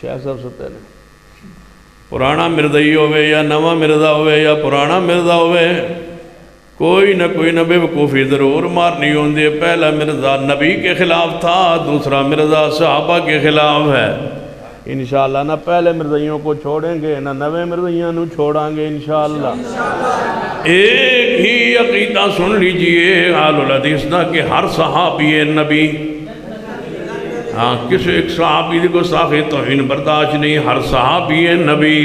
شیخ صاحب ستے نے پرانا مرزائی ہوئے یا نواں مرزا ہوئے یا پرانا مرزا ہوئے کوئی نہ کوئی نبی وقوفی ضرور مارنی ہوندی ہے۔ پہلا مرزا نبی کے خلاف تھا، دوسرا مرزا صحابہ کے خلاف ہے۔ انشاءاللہ نہ پہلے مرزائیوں کو چھوڑیں گے نہ نوے مرزائیوں نو چھوڑیں گے انشاءاللہ۔ ایک ہی عقیدہ سن لیجئے اہل الحدیث دا کہ ہر صحابی نبی، ہاں کسی ایک صحابی دی کو ساخی توہین برداشت نہیں، ہر صحابی نبی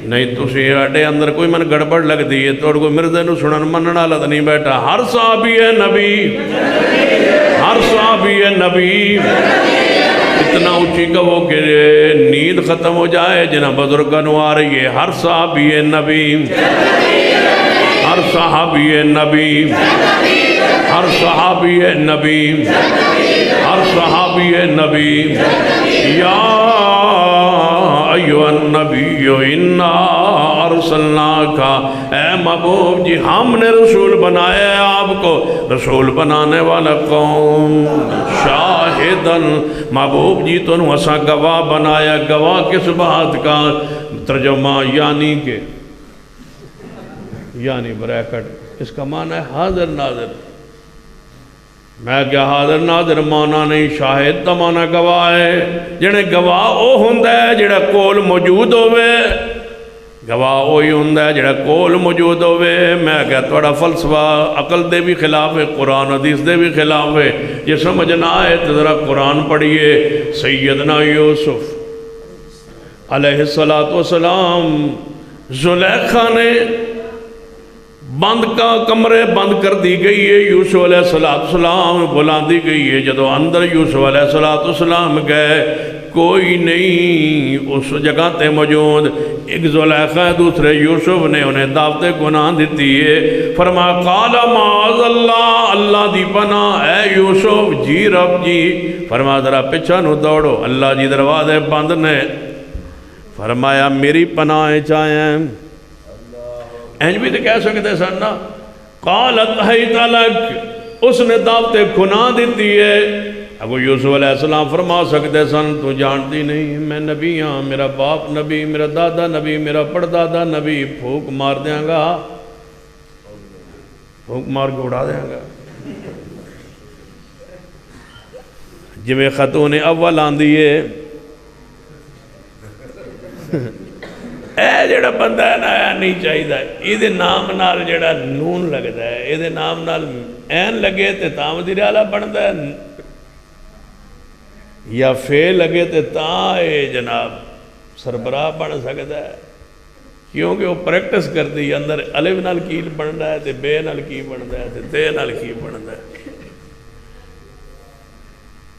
نہیں۔ تسی اڈے اندر کوئی من گڑبڑ لگ دیئے تو کوئی مرزے نو سنن مننا لد نہیں بیٹھا، ہر صحابی نبی، ہر صحابی نبی۔ اتنا اونچی کہو کہ نیند ختم ہو جائے جنہ بزرگانو آ رہی ہے، ہر صحابی نبی، ہر صحابی نبی، ہر صحابی نبی، ہر صحابی نبی۔ یا ایوہ النبی انا ارسلناکا، اے محبوب جی ہم نے رسول بنایا ہے آپ کو، رسول بنانے والا قوم شاہدن، محبوب جی تو انہوں اسا گواہ بنایا۔ گواہ کس بات کا؟ ترجمہ یعنی کہ یعنی بریکٹ اس کا معنی ہے حاضر ناظر۔ میں کیا حاضر ناظر مانا نہیں، شاہد تا مانا گواہ ہے۔ جنہیں گواہ او ہوندہ ہے جڑا کول موجود ہوئے، گواہ اوہی ہوندہ ہے جڑا کول موجود ہوئے۔ میں کیا توڑا فلسفہ عقل دے بھی خلاف ہے، قرآن حدیث دے بھی خلاف ہے۔ یہ سمجھنا ہے تو ذرا قرآن پڑھئے۔ سیدنا یوسف علیہ السلام زلیخا نے بند کا کمرے بند کر دی گئی ہے، یوسف علیہ السلام بلا دی گئی ہے۔ جدو اندر یوسف علیہ السلام گئے کوئی نہیں اس جگہ تے موجود، ایک زلیخا دوسرے یوسف نے انہیں دعوت گناہ دیتی ہے۔ فرمایا قال معاذ اللہ، اللہ دی پناہ اے یوسف جی رب جی۔ فرمایا ذرا پیچھا نو دوڑو، اللہ جی دروازے بند نے۔ فرمایا میری پناہ چاہیں، اینج بھی تو کہہ سکتے سن نا، قالت حیت لک، اس نے دعوت گناہ دیتی ہے۔ ابو یوسف علیہ السلام فرما سکتے سن تو جانتی نہیں میں نبی ہاں، میرا باپ نبی، میرا دادا نبی، میرا پڑدادا نبی، پھوک مار دیاں گا، پھوک مار کے اڑا دیاں گا۔ جویں خاتون اول آندی ہے، اے جڑا بندہ ہے نا اے نہیں چاہیے، یہ نام نال جڑا نون لگتا ہے، یہ نام نال این لگے تے تاں وزیر اعلیٰ بنتا ہے، یا فے لگے تے تاں اے جناب سربراہ بن سکتا ہے، کیونکہ وہ پریکٹس کر دی اندر الف نال کی بنتا ہے تے بے نال کی بنتا ہے تے تے نال کی بنتا ہے،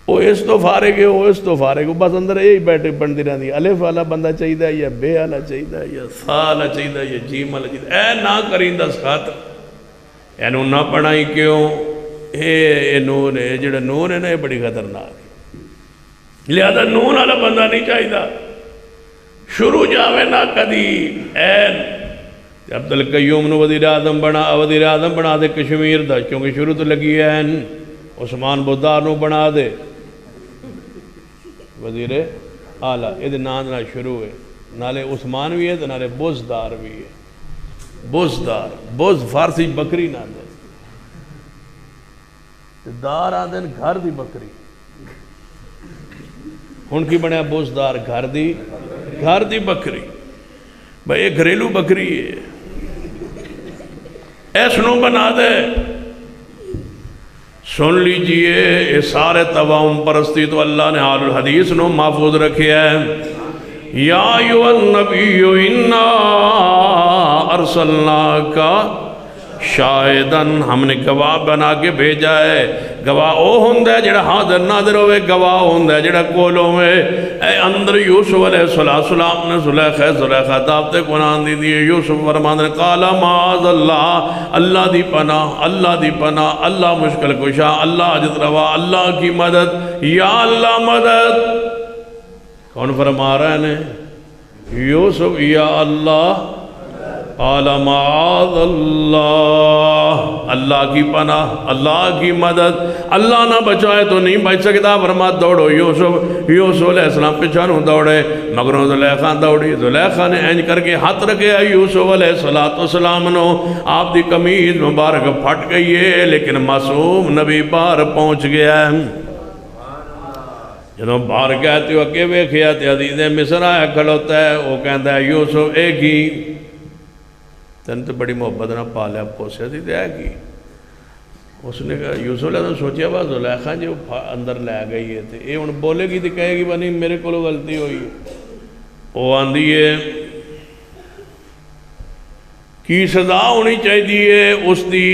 وہ اس تو فارغ ہے، وہ اس تو فارغ ہے، بس اندر یہی بیٹھے بنتی رہتی، الف والا بندہ چاہیے یا بے والا چاہیے یا سا والا چاہیے یا جیم والا چاہیے، اے نہ کریں خط اینو نہ پڑھائی کیوں، اے نون ہے جڑا نون ہے نا یہ بڑی خطرناک ہے، لہذا نون والا بندہ نہیں چاہیے، شروع جاوے نہ کدی این عبدالقیوم نو وزیر اعظم بنا دے کشمیر دا، کیونکہ شروع تو لگی ہے این، عثمان بودار نو بنا دے وزیر اعلیٰ، یہ نام نہ شروع ہے، نالے عثمان بھی ہے تو نالے بزدار بھی ہے، بزدار، بز فارسی بکری نہ دے، دار آدھیں گھر دی بکری، ہن کی بنیا بزدار گھر دی بکری، بھئی یہ گھریلو بکری ہے، ایس نو بنا دے۔ سن لیجئے یہ سارے تواؤں پرستی تو اللہ نے آل الحدیث نو محفوظ رکھے ہیں۔ یا ایوہ النبی انا ارسلناکا شاہدن، ہم نے گواہ بنا کے بھیجا ہے، گواہ او ہوندہ ہے جڑا حاضر ناظر ہوئے، گواہ ہوندہ ہے جڑا کول ہوئے۔ اے اندر یوسف علیہ السلام نے زلیخا دعوت قرآن دی دیئے، یوسف فرمان نے قال معاذ اللہ، اللہ دی پناہ، اللہ مشکل کشا، اللہ عجز روا، اللہ کی مدد، یا اللہ مدد۔ کون فرما رہا ہے نے؟ یوسف یا اللہ، قال معاذ اللہ، اللہ کی پناہ، اللہ کی مدد، اللہ نہ بچائے تو نہیں بچ سکتا۔ فرما دوڑو یوسف علیہ السلام پیچھے نو دوڑے، مگروں زلیخا دوڑی، زلیخا نے اینج کر کے ہاتھ رکھے یوسف علیہ السلام نو، آپ دی قمیض مبارک پھٹ گئی ہے، لیکن معصوم نبی باہر پہنچ گیا ہے۔ جنہوں باہر کہتے ہو اکے ویکھیا تے عزیز مصر آیا کھڑوتا ہے، وہ کہتا ہے یوسف ایک ہی تن تو بڑی محبت نہ پالیا پوسیا تھی دیا کی، اس نے کہا یوسف علیہ السلام سوچیا با زلیخا جو اندر لے گئی ہے تھے، یہ ان بولے گی تھی کہے گی بنی میرے کو غلطی ہوئی، وہ آندھی ہے کی سزا ہونی چاہیے اس دی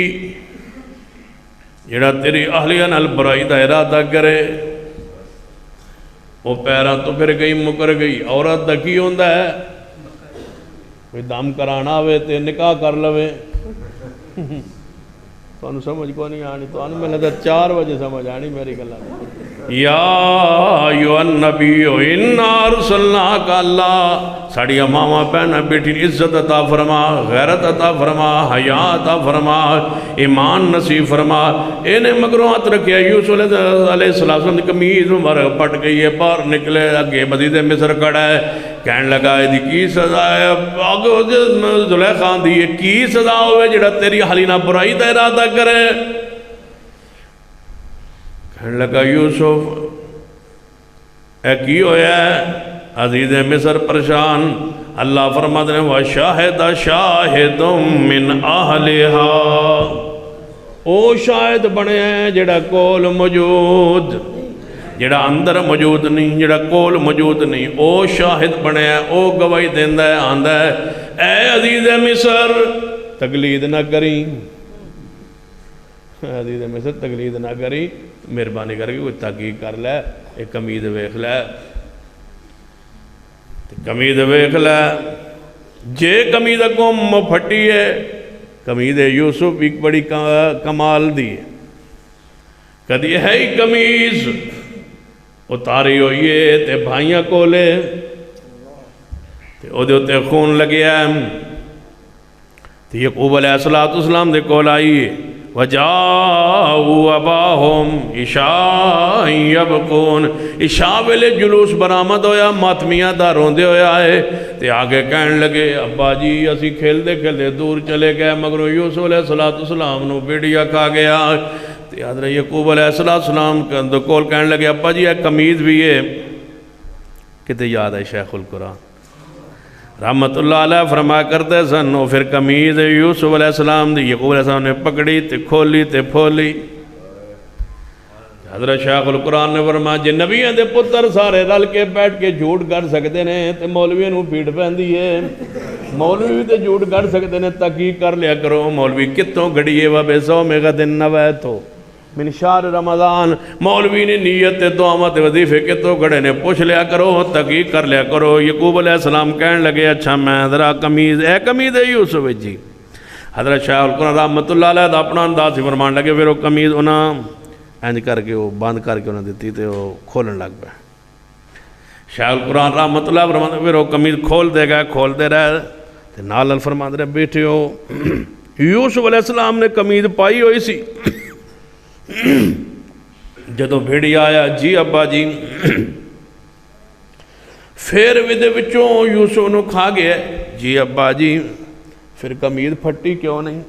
جڑا تیری اہلیہ نال برائی دا ارادہ کرے، وہ پیرا تو پھر گئی مکر گئی، عورت دا کی ہوندہ ہے کوئی دم کرانا ہوئے تے نکاح کر لوے، تو انہوں سمجھ کو نہیں آنی، تو انہوں میں لگتا 4 بجے سمجھ آنی میری گلہ۔ یا ایوہ النبی انا ارسلناک، اللہ ساڑی امامہ پہنا بیٹھی عزت عطا فرما، غیرت عطا فرما، حیاء عطا فرما، ایمان نصیب فرما۔ انہیں مگروہات رکھیا یوسف علیہ السلام نے قمیض مبارک پٹ گئی ہے، باہر نکلے اگے مزید مصر کڑا ہے، کہنے لگا ہے دی کی سزا ہے، زلیخا دی کی سزا ہوئے جڑا تیری حالینہ برائی دا ارادہ کرے۔ کہنے لگا یوسف اے کی ہویا ہے، عزیز مصر پریشان، اللہ فرماتے ہیں وَشَاهِدَ شَاهِدٌ مِّنْ أَهْلِهَا، او شاہد بنے ہیں جڑا کول موجود، جڑا اندر موجود نہیں، جڑا کول موجود نہیں، او شاہد بنے ہیں، او گواہی دیندہ ہے، آندہ ہے اے عزیز مصر تقلید نہ کریں، حدیث میں سے تقلید نہ کریں، مہربانی کر کے کوئی تحقیق کر لے، ایک قمید ویکھ لے، قمید ویکھ لے، جے قمید اگوں پھٹی ہے، قمید یوسف ایک بڑی کمال دی ہے، کدی ہے ہی قمیض اتاری ہوئی ہے تے بھائیاں کولے تے او دے اتے خون لگیا ہے، تے یعقوب علیہ السلام دے کول آئی ہے، وَجَاءُوا أَبَاهُمْ عِشَاءً يَبْكُونَ، عشاء ویلے جلوس برآمد ہویا، ماتمیاں دا روندے ہویا ہے، تے آگے کہن لگے ابا جی اسی کھیلدے کھیلدے دور چلے گئے مگر یوسف علیہ السلام نو بیڑیا کھا گیا، تے حضرت یعقوب علیہ السلام کول کہن لگے ابا جی ایک قمیض بھی ہے، کتے یاد ہے شیخ القرآن رحمت اللہ علیہ فرما کرتے سن، وہ پھر قمیض یوسف علیہ السلام دی یعقوب علیہ السلام نے پکڑی تے کھولی تے پھولی، حضرت شیخ القرآن نے فرما جے نبیوں دے پتر سارے رل کے بیٹھ کے جھوٹ کر سکتے ہیں تے مولویوں نو پیٹ پہندی ہے، مولوی تے جھوٹ کر سکتے ہیں، تحقیق کر لیا کرو مولوی کتوں گھڑیے وَبِصَوْمِ غَدٍ نَوَیْتُ من شہر رمضان، مولوی نے نیت دعامت وظیفے کتوں گھڑے نے پوچھ لیا کرو، تحقیق کر لیا کرو۔ یعقوب علیہ السلام کہنے لگے اچھا میں حضرت قمیض قمیض یوسف جی، حضرت شاہ القرآن رحمت اللہ علیہ دا اپنا انداز ہی فرمان لگے، پھر وہ قمیض انہاں اینج کر کے وہ بند کر کے انہاں دیتی تے وہ کھولن لگ پہ، شاہ القرآن رحمت اللہ فرمان پھر وہ قمیض کھول دے گئے، کھول دے رہے تے نال فرمان دے بیٹھے ہو یوسف علیہ السلام نے قمیض پائی ہوئی سی، جدو بھیڑی آیا جی ابا جی پھر ودے وچوں یوسف نو کھا گیا، جی ابا جی پھر قمیض پھٹی کیوں نہیں؟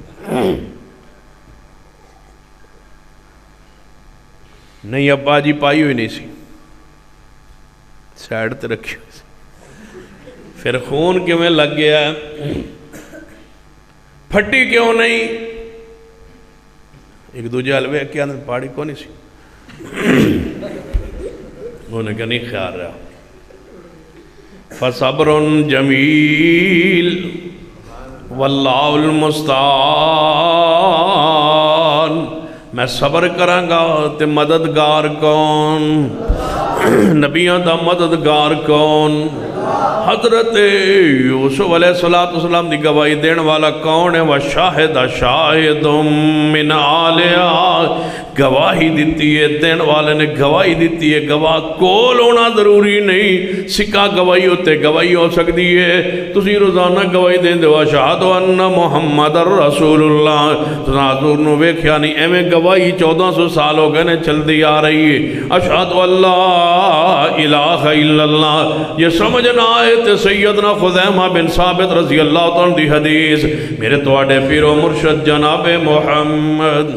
نہیں ابا جی پائی ہوئی نہیں سی، سائیڈ تے رکھی ہوئی سی، پھر خون کیوں میں لگ گیا، پھٹی کیوں نہیں؟ ایک دو جلوے کے اندر پاڑی کو نہیں سی، انہوں نے کہا نہیں خیال رہا، فَصَبْرٌ جَمِيلٌ وَاللَّهُ الْمُسْتَعَانُ، میں صبر کروں گا تے مددگار کون؟ نبیوں دا مددگار کون؟ حضرت یوسف علیہ السلام دی گواہی دین والا کون ہے؟ وَشَاهِدَ شَاهِدٌ مِّنْ آلِهَا، گواہی دیتی ہے دین والے نے گواہی دیتی ہے، گواہ کول ہونا ضروری نہیں، سکا گواہی ہوتے گواہی ہو سکتی ہے، تسی روزانہ گواہی دین دے وَشَاهَدُ أَنَّ مُحَمَّدَ رَسُولُ اللَّهِ، تو حضور نو ویکھیا نہیں ایویں گواہی 1400 سال ہو گئے نے چل دی آ رہی ہے، أَشْهَدُ أَن لَا إِلَٰهَ إِلَّا اللَّهِ، یہ سمجھنا آئے تے سیدنا خزیمہ بن ثابت رضی اللہ تعالیٰ دی حدیث، میرے توڑے پیر و مرشد جناب محمد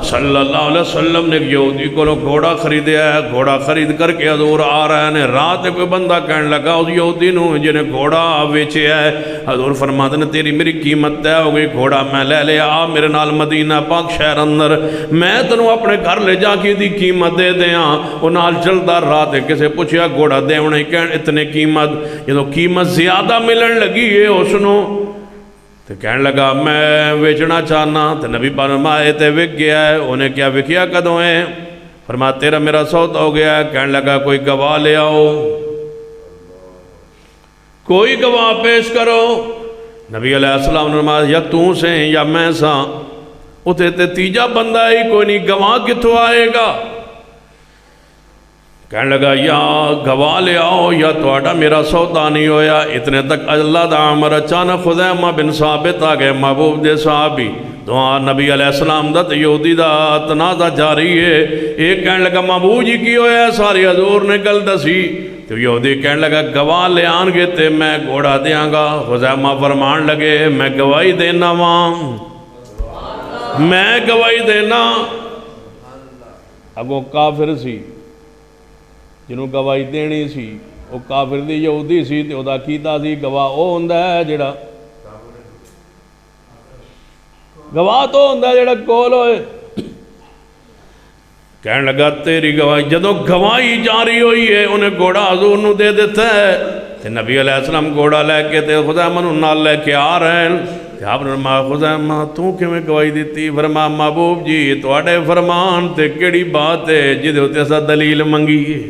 صلی اللہ علیہ وسلم نے یہودی کو گھوڑا خریدیا ہے، گھوڑا خرید کر کے حضور آ رہے ہیں، رات کوئی بندہ کہنے لگا اس یہودی نو جنہیں گھوڑا بیچے ہے، حضور فرماتے ہیں تیری میری قیمت طے ہو گئی، گھوڑا میں لے لے آ میرے نال مدینہ پاک شہر اندر، میں تنوں اپنے گھر لے جا کی دی قیمت دے دیاں، وہ نال چلتا رات کسے پوچھیا گھوڑا دے انہیں کہنے اتنے قیمت، یہ تو قیمت زیادہ ملن لگی ہے اس نو، تو کہنے لگا میں ویچنا چاہنا، تو نبی فرمائے تے وک گیا ہے، انہیں کیا وکیا کدوں ہے؟ فرمایا تیرا میرا سودا ہو گیا ہے، کہنے لگا کوئی گواہ لے آؤ، کوئی گواہ پیش کرو، نبی علیہ السلام نے فرمایا یا توں سے یا میں سا، اتھے تے تیجا بندہ ہی کوئی نہیں، گواہ کتوں آئے گا؟ کہنے لگا یا گواہ لے آؤ یا توڑا میرا سودا نہیں ہویا، اتنے تک اللہ دا عمر اچانک خزیمہ بن ثابت آگئے محبوب دے صحابی، دعا نبی علیہ السلام دا یہودی دا تنازع جاری ہے، ایک کہنے لگا محبوب جی کی ہویا ساری حضور نے گل دسی، تو یہودی کہنے لگا گواہ لے آن گے تے میں گھوڑا دیاں گا، خزیمہ فرمان لگے میں گواہی دینا ماں، میں گواہی دینا، اگو کافر سی جنہوں گواہی دینی سی، وہ کافر دی یہودی سی تے او دا کیتا سی گواہ او ہوندہ ہے جڑا گواہ تو ہوندہ ہے جڑا کول ہوئے، کہنے لگا تیری گواہی، جدو گواہی جاری ہوئی ہے انہیں گھوڑا حضور نو دے دیتا ہے، تے نبی علیہ السلام گھوڑا لے کے تے خدا منو نال لے کے آ رہے ہیں، آپ نے فرمایا خزیمہ تو کیویں گواہی دیتی؟ فرمایا محبوب جی تواڈے فرمان تے کیڑی بات ہے جدے تے اساں دلیل منگی ہے؟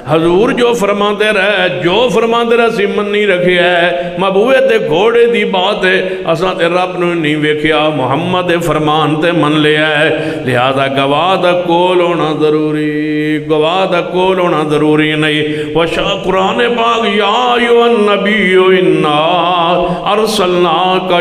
حضور جو فرماتے رہے جو فرماتے رہے سی من نہیں رکھے ہے، محبوبے تے گھوڑے دی بات ہے اساں تے رب نو نہیں ویکھیا، محمد فرمان تے من لیا ہے، لہذا گواہ دا کول ہونا ضروری، گواہ دا کول ہونا ضروری نہیں۔ وشا قرآن پاک یا ایھا النبی انا ارسلناک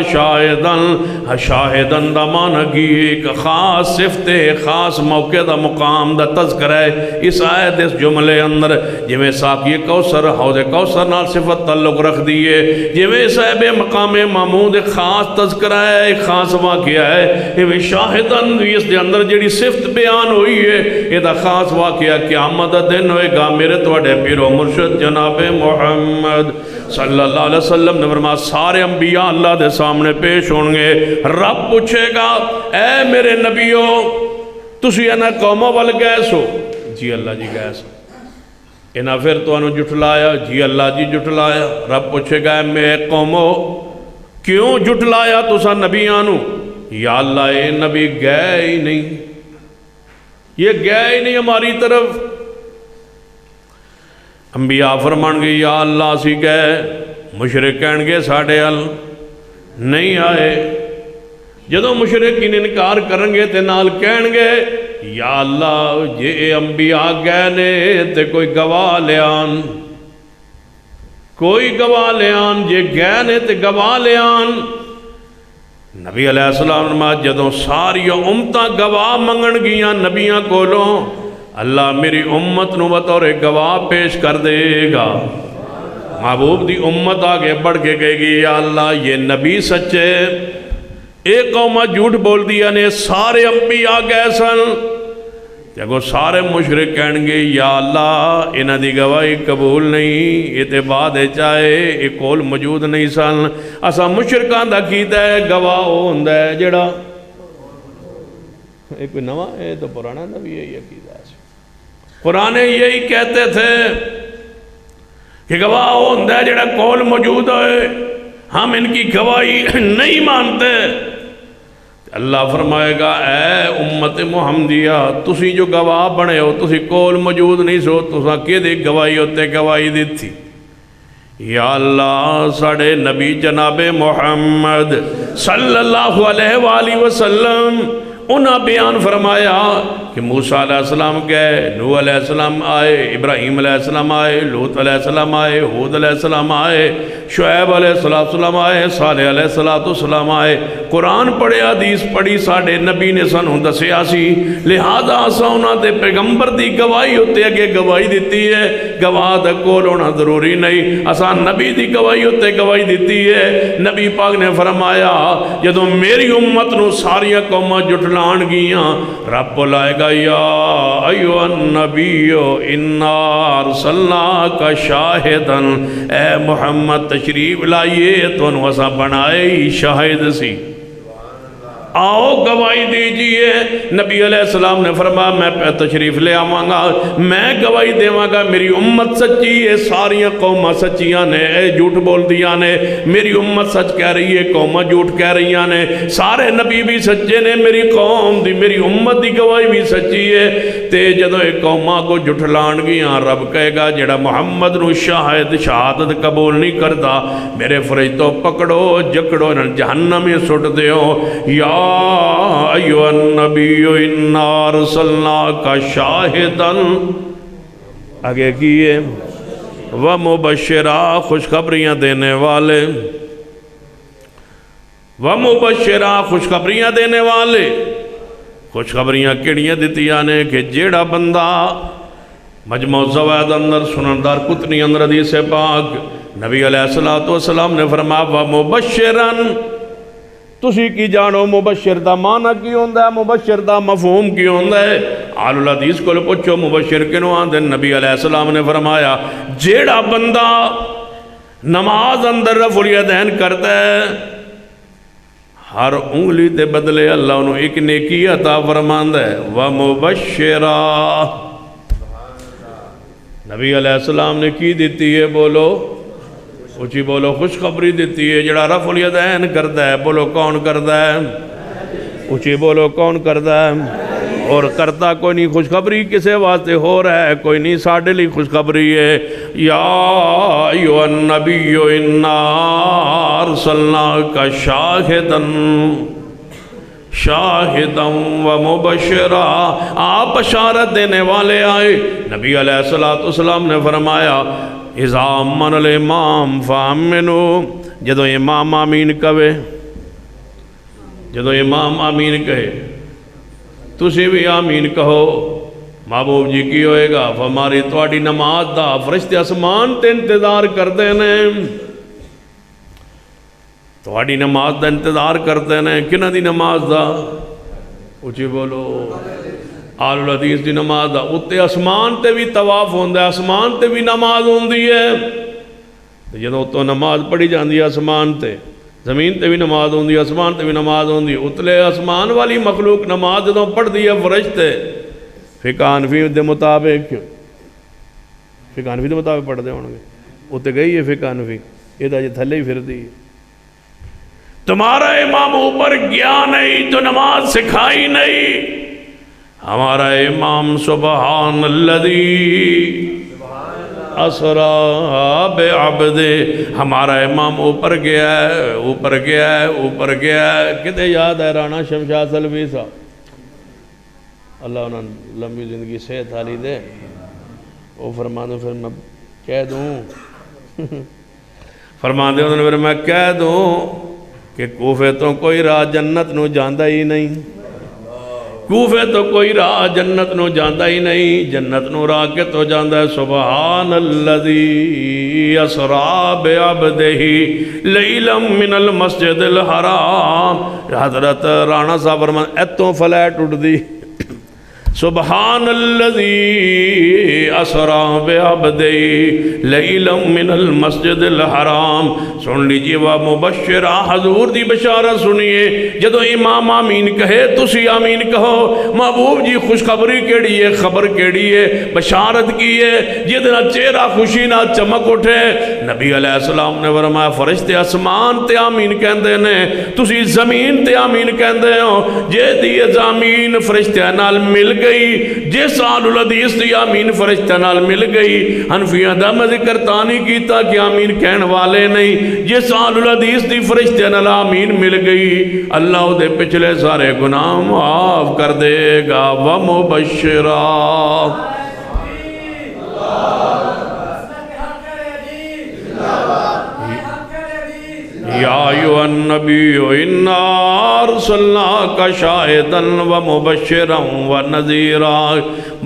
شاہدن دا معنی کی ایک خاص صفت ہے، خاص موقع دا مقام دا تذکرہ ہے اس آیت اس جملے اندر، جویں ساقی کوثر حوض کوثر نال صفت تعلق رکھ دیئے، جویں صاحب مقام محمود ایک خاص تذکرہ ہے، ایک خاص واقعہ ہے، ایویں شاہدن اس دے اندر جڑی صفت بیان ہوئی ہے یہ دا خاص واقعہ قیامت دا دن ہوئے گا میرے تواڈے پیر و مرشد جناب محمد صلی اللہ علیہ وسلم نے فرمایا سارے انبیاء اللہ دے سامنے پیش ہوں گے، رب پوچھے گا اے میرے نبیو تسی انہاں قوموں وال گئے سو؟ جی اللہ جی گئے سو۔ انہاں پھر تو انہوں جھٹلایا؟ جی اللہ جی جھٹلایا۔ رب پوچھے گا میں قوموں کیوں جھٹلایا تسا نبیانو؟ یا اللہ اے نبی گئے ہی نہیں، یہ گئے ہی نہیں ہماری طرف۔ انبیاء فرمان گے یا اللہ سی گئے، مشرک کہن گے ساڑھے ال نہیں آئے۔ جدو مشرکین انکار کریں گے تے نال کہن گے یا اللہ یہ انبیاء گئے نے تے کوئی گواہ لیان، کوئی گواہ لیان، جے گئے نے تے گواہ لیان۔ نبی علیہ السلام نے جدو ساری امتاں گواہ منگن گیاں نبیاں کولوں، اللہ میری امت نو بطور گواہ پیش کر دے گا۔ محبوب دی امت آگے بڑھ کے کہے گی یا اللہ یہ نبی سچے، ایک قومہ جھوٹ بول دیا نے سارے انبیاء گئے سن، جگہ سارے مشرک کہن گے یا اللہ انہ دی گواہی قبول نہیں، اعتباد چاہے ایک کول موجود نہیں سن۔ اسا مشرکان دا کیتا ہے گواہ ہوندہ ہے جڑا ایک کوئی نواں ہے تو پرانا نبی یہی عقیدہ ہے۔ قرآن یہی کہتے تھے کہ گواہ ہوندہ ہے جڑا کول موجود ہے، ہم ان کی گواہی نہیں مانتے۔ اللہ فرمائے گا اے امت محمدیہ تسی جو گواہ بنے ہو تسی کول موجود نہیں سو، تسا کہ دی گواہی ہوتے گواہی دی تھی؟ یا اللہ ساڑھے نبی جناب محمد صلی اللہ علیہ وآلہ وسلم انہاں بیان فرمایا کہ موسیٰ علیہ السلام گئے، نوح علیہ السلام آئے، ابراہیم علیہ السلام آئے، لوط علیہ السلام آئے، ہود علیہ السلام آئے، شعیب علیہ السلام آئے، صالح علیہ السلام آئے۔ قرآن پڑھے حدیث پڑھی ساڑھے نبی نے سنوں دسیا سی، لہذا اساں انہاں دے پیغمبر دی گواہی ہوتے اگے گواہی دیتی ہے، گواہ دا کول ہونا ضروری نہیں، اساں نبی دی گواہی ہوتے گواہی دیتی ہے۔ نبی پاک نے فرمایا جدو میری امت نو ساریاں قوماں جھٹلان گیاں، رب بلائے گا یا ایھا النبی انا ارسلناک شاہدن، اے محمد تشریف لائیے تو انہوں اسا بنائے ہی شاہد سی، آؤ گواہی دیجئے۔ نبی علیہ السلام نے فرمایا میں تشریف لے آواں گا، میں گواہی دیواں گا میری امت سچی ہے، ساریاں قوماں سچیاں نے، اے جھوٹ بول دیاں نے، میری امت سچ کہہ رہی ہے، قوماں جھوٹ کہہ رہیاں نے، سارے نبی بھی سچے نے، میری قوم دی میری امت دی گواہی بھی سچی ہے۔ تے جدو ایک قوماں کو جھٹلان گیاں رب کہے گا جڑا محمد نو شہادت قبول نہیں کرتا میرے فرشتوں پکڑو جکڑو جہنم میں سٹ دیو۔ یا ایھا النبی انا ارسلناک شاہدن، آگے کیے ومبشرا خوشخبریاں دینے والے، ومبشرا خوشخبریاں دینے والے، خوشخبریاں کیڑیاں دیتیاں نے کہ جیڑا بندہ مجموع زوائد اندر سنن دارقطنی اندر حدیث پاک نبی علیہ السلام نے فرمایا ومبشرن، تسی کی جانو مبشر دا معنی کی ہوندہ ہے، مبشر دا مفہوم کی ہوندہ ہے؟ آل الحدیث کو پوچھو مبشر کنو آندھے؟ نبی علیہ السلام نے فرمایا جیڑا بندہ نماز اندر رفع الیدین کرتا ہے ہر انگلی تے بدلے اللہ انہوں ایک نیکی عطا فرماندہ ہے۔ ومبشرا، نبی علیہ السلام نے کی دیتی ہے بولو اچھی بولو خوشخبری دیتی ہے جڑا رفع الیدین کردا ہے، بولو کون کردا ہے؟ اچھی بولو کون کردا ہے؟ اور کرتا کوئی نہیں، خوشخبری کسے واسطے ہو رہا ہے؟ کوئی نہیں، ساڑھے لی خوشخبری ہے۔ یا ایوہ النبی انا ارسلناک شاہداً و مبشرا، آپ بشارت دینے والے آئے۔ نبی علیہ السلام نے فرمایا اذا امن الامام فامنو، جدو امام آمین کہے، جدو امام آمین کہے تسی بھی آمین کہو۔ محبوب جی کی ہوئے گا؟ ہماری تواڈی نماز دا فرشتے آسمان تے انتظار کردے نے، تواڈی نماز دا انتظار کردے نے۔ کنہ دی نماز دا؟ اچھی بولو، آل الحدیث دی نماز دا۔ اتے آسمان تے بھی طواف ہوندہ ہے، آسمان تے بھی نماز ہوندی ہے۔ جدوں تو نماز پڑھی جاندی ہے آسمان تے، زمین تے بھی نماز ہوندی ہے، آسمان تے بھی نماز ہوندی ہے۔ اتلے آسمان والی مخلوق نماز جدوں پڑھ دی ہے فرشتے، فقہ حنفی دے مطابق، فقہ حنفی دے مطابق پڑھ دے ہونگے، اتے گئی ہے فقہ حنفی، یہ دا جی تھلے ہی پھر دی۔ تمہارا امام اوپر گیا نہیں تو نماز سکھائی نہیں۔ ہمارا امام سبحان الذی اسرا بعبدہ، ہمارا امام اوپر گیا ہے، اوپر گیا ہے، اوپر گیا ہے۔ کتے یاد ہے رانا شمشاد سلوی صاحب، اللہ انہوں نے لمبی زندگی صحت حالی دے، وہ فرمانے پھر میں کہہ دوں، فرمانے انہوں نے پھر میں کہہ دوں کہ کوفے تو کوئی راہ جنت نو جاندہ ہی نہیں، کوفے تو کوئی راہ جنت نو جاندہ ہی نہیں، جنت نو راہ کے تو جاندہ ہے سبحان الذی اسرا بعبدہ لیلا من المسجد الحرام۔ حضرت رانا صاحب فرمان ایتوں فلیٹ اٹھ دی، سبحان الذی اسرا بعبدہ لیلا من المسجد الحرام۔ سن لیجئے وہ مبشرہ، حضور دی بشارت سنیے۔ جدو امام آمین کہے تسی آمین کہو۔ محبوب جی خوشخبری کیڑی ہے، خبر کیڑی ہے، بشارت کی ہے جدنا چہرہ خوشی نہ چمک اٹھے۔ نبی علیہ السلام نے فرمایا فرشتے آسمان تے آمین کہندے نے، تسی زمین تے آمین کہندے ہو۔ جے دی زمین فرشتے نال مل گئی، جس آل الحدیث دی آمین فرشتہ نال مل گئی۔ حنفیہ دا میں ذکر تانی کیتا کہ آمین کہن والے نہیں، جس آل الحدیث دی فرشتہ نال آمین مل گئی، اللہ دے پچھلے سارے گناہ معاف کر دے گا۔ ومبشرا، یا ایوہ النبی انا ارسلناک شاہدا ومبشرا ونذیرا،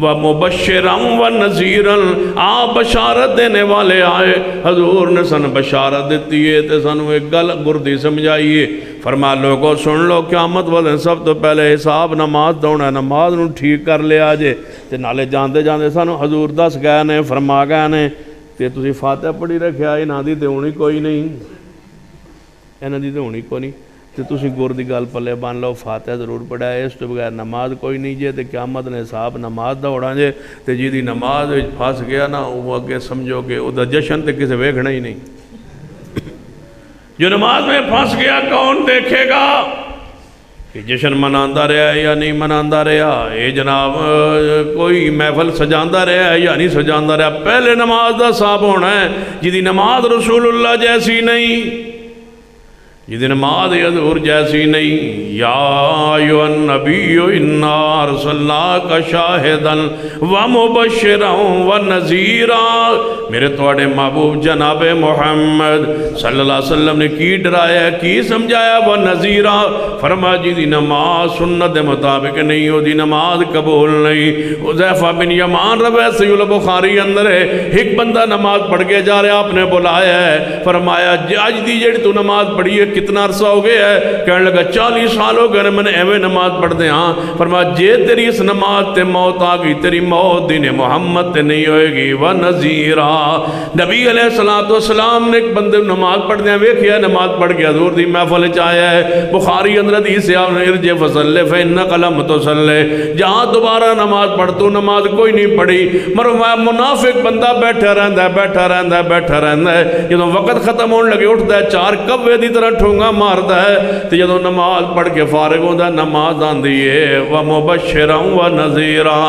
ومبشرا ونذیرا، آپ بشارت دینے والے آئے۔ حضور نے سن بشارت دیتی ہے تے سنو ایک گل گردی سمجھائیے۔ فرما لوگوں سن لو قیامت والے سب تو پہلے حساب نماز دونا ہے، نماز نو ٹھیک کر لے آجے تے نالے جاندے جاندے سانو حضور دس گئے نے، فرما گئے نے تے تسی فاتحہ پڑھی رکھیا انہاں دی تے ہونی کوئی نہیں، انہاں دی تے ہونی کوئی نہیں، تے تسی گر دی گل پلے بن لو فاتحہ ضرور پڑھا ہے، اس تو بغیر نماز کوئی نہیں جے تے قیامت نے حساب نماز دا اڑا جے تے جی دی نماز پھنس گیا نا وہ اگے سمجھو کہ او دا جشن تے کسے ویکھنا ہی نہیں۔ جو نماز میں پھنس گیا کون دیکھے گا کہ جشن مناندہ رہا ہے یا نہیں مناندہ رہا، اے جناب کوئی محفل سجاندہ رہا ہے یا نہیں سجاندہ رہا۔ پہلے نماز دا صاحب ہونا ہے جی نماز رسول اللہ جیسی نہیں، جی نماز حضور جیسی نہیں۔ یا ایوہ النبی انا ارسلناک شاہدا ومبشرا ونذیرا، میرے توڑے محبوب جناب محمد صلی اللہ علیہ وسلم نے کی ڈرایا کی سمجھایا؟ ونذیرا، فرما جی دی نماز سنت دے مطابق نہیں ہو دی نماز قبول نہیں۔ حذیفہ بن یمان روایت صحیح البخاری اندر ہے، ایک بندہ نماز پڑھ کے جا رہا، آپ نے بلایا ہے، فرمایا اج دی جڑی تو نماز پڑھی ہے کتنا عرصہ ہو گیا ہے؟ کہنے لگا 40 سال ہو گئے میں نے ایویں نماز پڑھ دے. ہاں. فرمایا جے تیری اس نماز تے موت آ گئی تیری موت دین محمد تے نہیں ہوئے گی. وَنَذِيرًا نبی علیہ السلام نے ایک بندے نماز پڑھ دیا ویکھیا نماز پڑھ گیا حضور دی محفل وچ آیا ہے. بخاری اندر حدیث ہے ارجع فصلی فإنک لم تصلی جہاں دوبارہ نماز پڑھ تو نماز کوئی نہیں پڑھی. مروا منافق بندہ بیٹھا رہندا ہے جدوں وقت ختم ہونے لگے اٹھتا ہے 4 کوے دی طرح ٹھونگا مارتا ہے تے جدوں نماز پڑھ کے فارغ ہوندا نماز آندی ہے ومبشرا ونذیرا.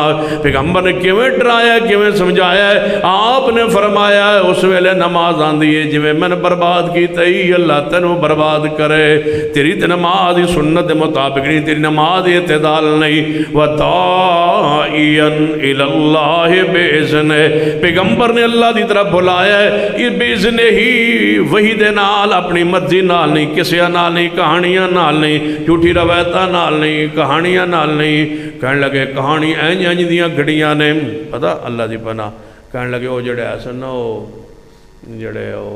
پیغمبر نے کیویں ڈرایا کیویں سمجھایا ہے؟ آپ نے فرمایا ہے اس ویلے نماز آندی ہے جویں میں نے برباد کیتا ہی اللہ تینوں برباد کرے. تیری تے نماز دی سنت دے مطابق نہیں تیری نماز اعتدال نہیں. وَدَاعِيًا إِلَى اللَّهِ بِإِذْنِهِ پیغمبر نے اللہ دی طرف بلایا ہے بِإِذْنِهِ وحی دے نال اپنی مرضی نال نہیں کسیاں نال نہیں کہانیاں نال نہیں جھوٹی روایتاں نال نہیں کہانیاں نال نہیں. کہنے لگے کہانی اینج دیاں گھڑیاں نے پتہ اللہ دی پناہ. کہنے لگے وہ جڑے ایسے نا وہ جڑے وہ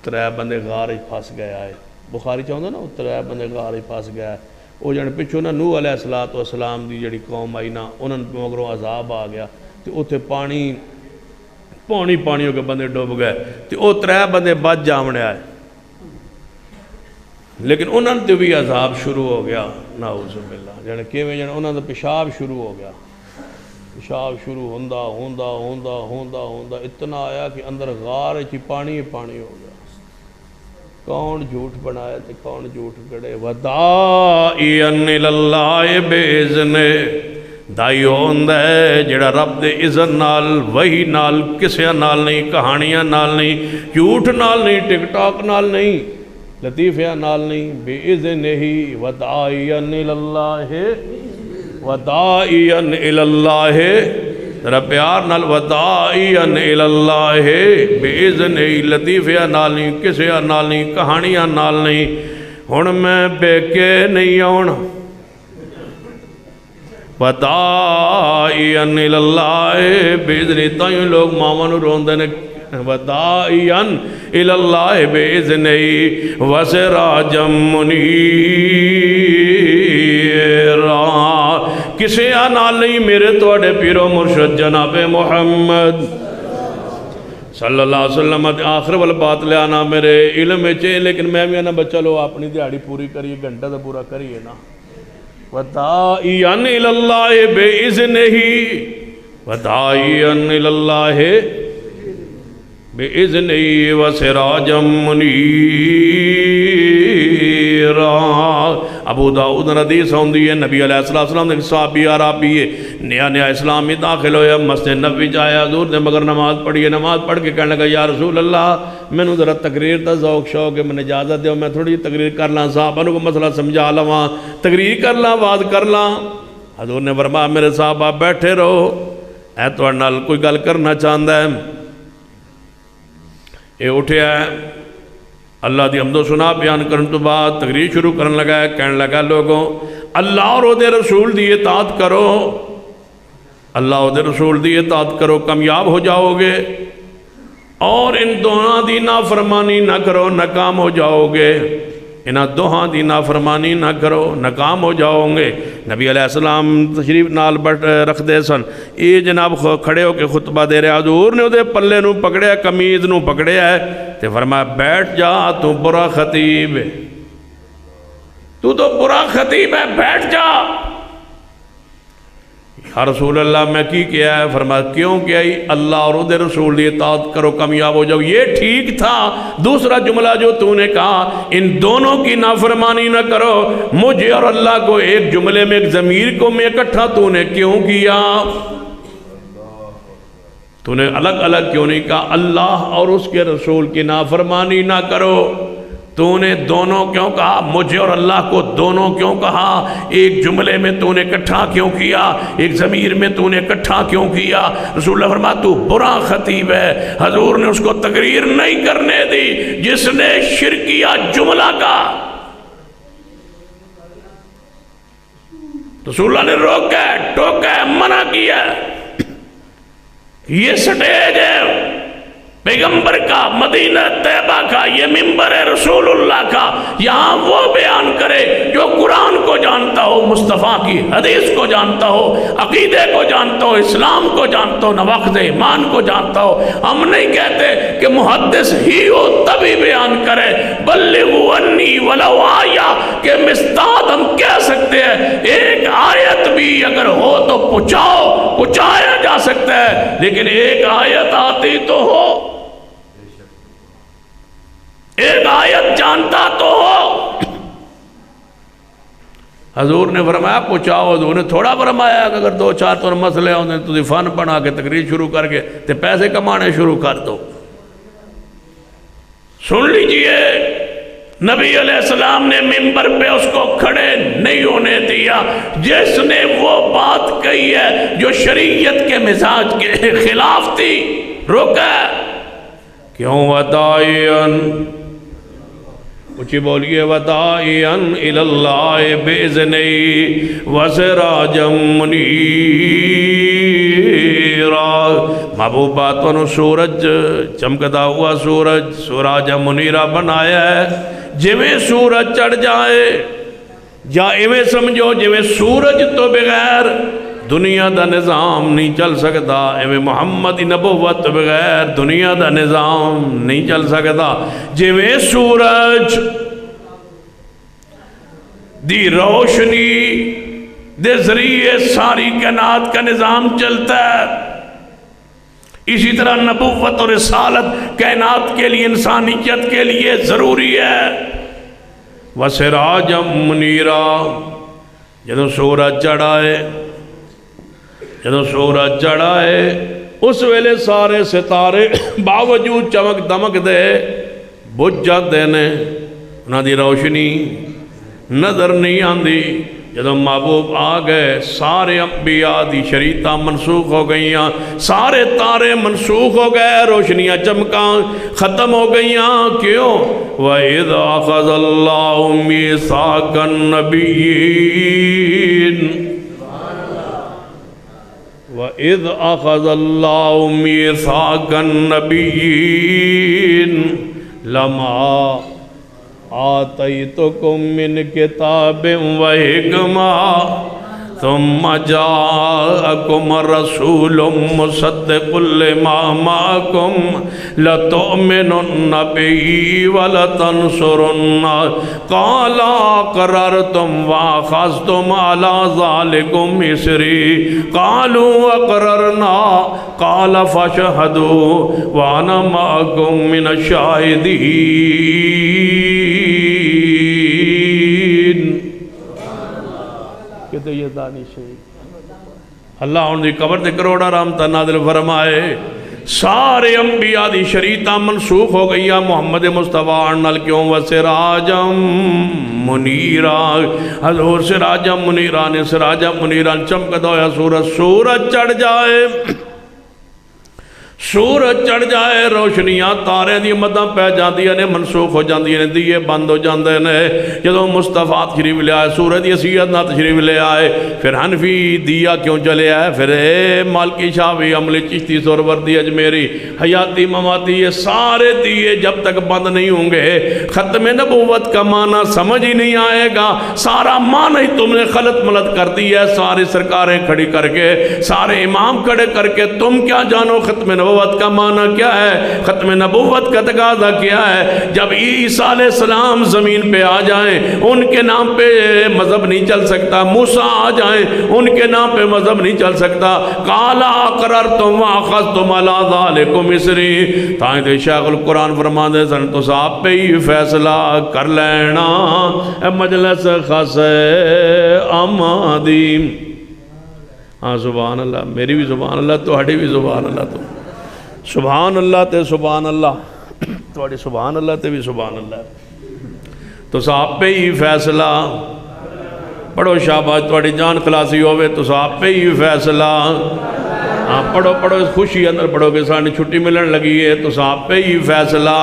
3 بندے غار وچ پھس گیا ہے. بخاری چاہتا نا وہ 3 بندے غار وچ پھس گیا ہے. وہ جڑے پچھوں نا نوح علیہ السلام دی جڑی قوم آئی نا انہوں نے مگروں عذاب آ گیا تو اتنے پانی ہو کے بندے ڈوب گئے تو وہ 3 بندے بچ جامنے آئے لیکن انہوں نے بھی عذاب شروع ہو گیا. نعوذ باللہ جانے کیویں جانے انہوں نے پیشاب شروع ہو گیا. پیشاب شروع ہوندا اتنا آیا کہ اندر غار چی پانی ہو گیا. کون جھوٹ بنایا تے کون جھوٹ گڑے. وَدَاعِيًا إِلَى اللَّهِ بِإِذْنِهِ دائی ہوندا ہے جڑا رب دے اذن نال وحی نال کسیاں نال نہیں کہانیاں نال نہیں جھوٹ نال نہیں ٹک ٹاک نال نہیں لطیفیاں نال نہیں. بِإِذْنِهِ وَدَاعِيًا إِلَى اللَّهِ وَدَاعِيًا إِلَى اللَّهِ ذرا پیار نال وَدَاعِيًا إِلَى اللَّهِ بِإِذْنِهِ لطیفیاں نال نہیں کسیاں نال نہیں کہانیاں نال نہیں. ہن میں بے کے نہیں آنا وَدَاعِيًا إِلَى اللَّهِ بِإِذْنِهِ تائیں لوگ ماواں نوں روندے نے. وَدَاعِيًا إِلَى اللَّهِ بِإِذْنِهِ وَسِرَاجًا مُنِيرًا کسے نال نہیں میرے توڑے پیرو مرشد جناب محمد صلی اللہ علیہ وسلم. آخر والبات لے آنا میرے علم میں چاہے لیکن میں بھی آنا بچہ لو اپنی دیہاڑی پوری کریے گھنٹہ تو پورا کریے نا. وَدَاعِيًا إِلَى اللَّهِ بِإِذْنِهِ وَدَاعِيًا إِلَى اللَّهِ بِإِذْنِهِ وَسِرَاجًا مُنِيرًا. ابو داؤد حدیث ہوندی ہے نبی علیہ السلام نے صحابی عربی ہے نیا اسلام میں داخل ہویا مسجد نبوی جایا حضور نے مگر نماز پڑھی ہے. نماز پڑھ کے کہنے لگا یا رسول اللہ میں نے ذرا تقریر دا ذوق شوق ہے میں نے اجازت دیو میں تھوڑی تقریر کر لاں صحابہ کو مسئلہ سمجھا لواں تقریر کر لاں آواز کر لاں. حضور نے فرمایا میرے صحابہ بیٹھے رہو اے تواڈے نال کوئی گل کرنا چاہندا ہے. اے اٹھیا ہے اللہ دی حمد و ثنا بیان کرن تو بعد تقریر شروع کرن لگا ہے. کہنے لگا لوگوں اللہ اور دے رسول دی اطاعت کرو اللہ اور دے رسول دی اطاعت کرو کامیاب ہو جاؤ گے اور ان دونوں دی نافرمانی نہ کرو ناکام ہو جاؤ گے. انہاں دوہاں دی نافرمانی نہ کرو ناکام ہو جاؤ گے. نبی علیہ السلام تشریف نال رکھ دے سن. یہ جناب کھڑے ہو کے خطبہ دے رہے حضور نے دے پلے نو پکڑیا کمیز نو پکڑیا ہے تے فرمایا بیٹھ جا تو برا خطیب ہے تو برا خطیب ہے بیٹھ جا. یا رسول اللہ میں کی کیا ہے؟ فرمایا کیوں کیا ہی اللہ اور دے رسول دی اطاعت کرو کامیاب ہو جاؤ. یہ ٹھیک تھا. دوسرا جملہ جو تو نے کہا ان دونوں کی نافرمانی نہ کرو مجھے اور اللہ کو ایک جملے میں ایک ضمیر کو میں اکٹھا تو نے کیوں کیا؟ تو نے الگ الگ کیوں نہیں کہا اللہ اور اس کے رسول کی نافرمانی نہ کرو؟ تو نے دونوں کیوں کہا؟ مجھے اور اللہ کو دونوں کیوں کہا؟ ایک جملے میں تو نے اکٹھا کیوں کیا؟ ایک ضمیر میں تو نے اکٹھا کیوں کیا؟ رسول اللہ فرمایا تو برا خطیب ہے. حضور نے اس کو تقریر نہیں کرنے دی جس نے شرکیہ جملہ کا. رسول اللہ نے روکا ہے ٹوکا ہے منع کیا. یہ سٹیج ہے پیغمبر کا، مدینہ طیبہ کا، یہ منبر رسول اللہ کا، یہاں وہ بیان کرے جو قرآن کو جانتا ہو، مصطفیٰ کی حدیث کو جانتا ہو، عقیدے کو جانتا ہو، اسلام کو جانتا ہو، نواقض ایمان کو جانتا ہو۔ ہم نہیں کہتے کہ محدث ہی ہو تبھی بیان کرے، بلغوا انی ولو آیہ، کہ مستعد ہم کہہ سکتے ہیں ایک آیت بھی اگر ہو تو پہنچایا جا سکتا ہے، لیکن ایک آیت آتی تو ہو، ایک آیت جانتا تو ہو۔ حضور نے فرمایا پہنچاؤ، حضور نے تھوڑا فرمایا کہ اگر 2-4 مسئلے ہوتے تو فن بنا کے تقریر شروع کر کے تے پیسے کمانے شروع کر دو۔ سن لیجئے، نبی علیہ السلام نے منبر پہ اس کو کھڑے نہیں ہونے دیا جس نے وہ بات کہی ہے جو شریعت کے مزاج کے خلاف تھی، روکا۔ کیوں؟ وداعیاً، اچھی بولیے، وداعیاً الاللہ بِإِذْنِهِ وَسِرَاجًا مُنِیرًا۔ محبوب باتوں نے سورج، چمکتا ہوا سورج، سراجا منیرہ بنایا ہے، جویں سورج چڑھ جائے، یا ایویں سمجھو جویں سورج تو بغیر دنیا دا نظام نہیں چل سکتا، ایویں محمد نبوت بغیر دنیا دا نظام نہیں چل سکتا۔ جویں سورج دی روشنی دے ذریعے ساری کائنات کا نظام چلتا ہے، اسی طرح نبوت اور رسالت کائنات کے لیے، انسانیت کے لیے ضروری ہے۔ وَسِرَاجًا مُنِيرًا، جدوں سورج چڑھائے، جدوں سورج چڑھائے اس ویلے سارے ستارے باوجود چمک دمک دے بجھ جاتے نے، انہاں دی روشنی نظر نہیں آندی۔ جدوں محبوب آ گئے سارے انبیاء دی شریعتاں منسوخ ہو گئیاں، سارے تارے منسوخ ہو گئے، روشنیاں چمکاں ختم ہو گئیاں۔ کیوں؟ وَإِذْ أَخَذَ اللَّهُ مِيثَاقَ النَّبِيِّينَ، وَإِذْ أَخَذَ اللَّهُ مِيثَاقَ النَّبِيِّينَ لَمَا آتَيْتُكُم مِّن كِتَابٍ وَحِكْمَةٍ ثُمَّ جَاءَكُمْ رَسُولٌ مُصَدِّقٌ لِّمَا مَعَكُمْ لَتُؤْمِنُنَّ بِهِ وَلَتَنصُرُنَّهُ قَالَ أَقْرَرْتُمْ وَأَخَذْتُمْ عَلَىٰ ذَلِكُمْ إِصْرِي قَالُوا أَقْرَرْنَا قَالَ فَاشْهَدُوا وَأَنَا مَعَكُمْ مِنَ الشَّاهِدِينَ۔ کہتے یہ دانش ہے اللہ ان دی قبر دے کروڑا رحمتہ نازل فرمائے۔ سارے انبیاء دی شریعتاں منسوخ ہو گئیاں محمد مصطفیٰ نال۔ کیوں؟ وَسِرَاجًا مُنِيرًا، حضور سراجا منیرہ نے سراجا منیرہ چمکتا ہوا سورج چڑھ جائے، سورج چڑھ جائے، روشنیاں تارے دی مدہ پہ جاندیاں نے، منسوخ ہو جاندیاں نے، دیئے بند ہو جاندے نے۔ جدوں مصطفیٰ تشریف لے آئے، سورج دی حیثیت نہ تشریف لے آئے، پھر حنفی دیا کیوں چلے آئے، پھر مالکی شافعی عملی چشتی سہروردی اجمیری حیاتی مماتی، یہ سارے دیئے جب تک بند نہیں ہوں گے ختم نبوت کا معنی سمجھ ہی نہیں آئے گا۔ سارا معنی ہی تم نے خلط ملط کر دی ہے، ساری سرکاریں کھڑی کر کے، سارے امام کھڑے کر کے، تم کیا جانو ختم نبوت کا معنی کیا ہے، ختم نبوت کا تقاضا کیا ہے۔ جب عیسیٰ علیہ السلام زمین پہ آ جائیں ان کے نام پہ مذہب نہیں چل سکتا، موسیٰ آ جائیں ان کے نام پہ مذہب نہیں چل سکتا۔ قَالَ أَقْرَرْتُمْ وَأَخَذْتُمْ عَلَىٰ ذَلِكُمْ إِصْرِي، تائیں دے شیخ القرآن فرما دے سن تو صاحب پہ ہی فیصلہ کر لینا، اے مجلس خاص آمادی۔ ہاں سبحان اللہ، میری بھی سبحان اللہ، تہاڈی بھی سبحان اللہ، تو سبحان اللہ تے سبحان اللہ، تھوڑی سبحان اللہ تے بھی سبحان اللہ۔ تو صاحب پہ ہی فیصلہ، پڑھو شاباش، تھوڑی جان خلاصی ہوئے تو صاحب پہ ہی فیصلہ۔ ہاں پڑھو خوشی اندر پڑھو کہ سانی چھٹی ملن لگی ہے تو صاحب پہ ہی فیصلہ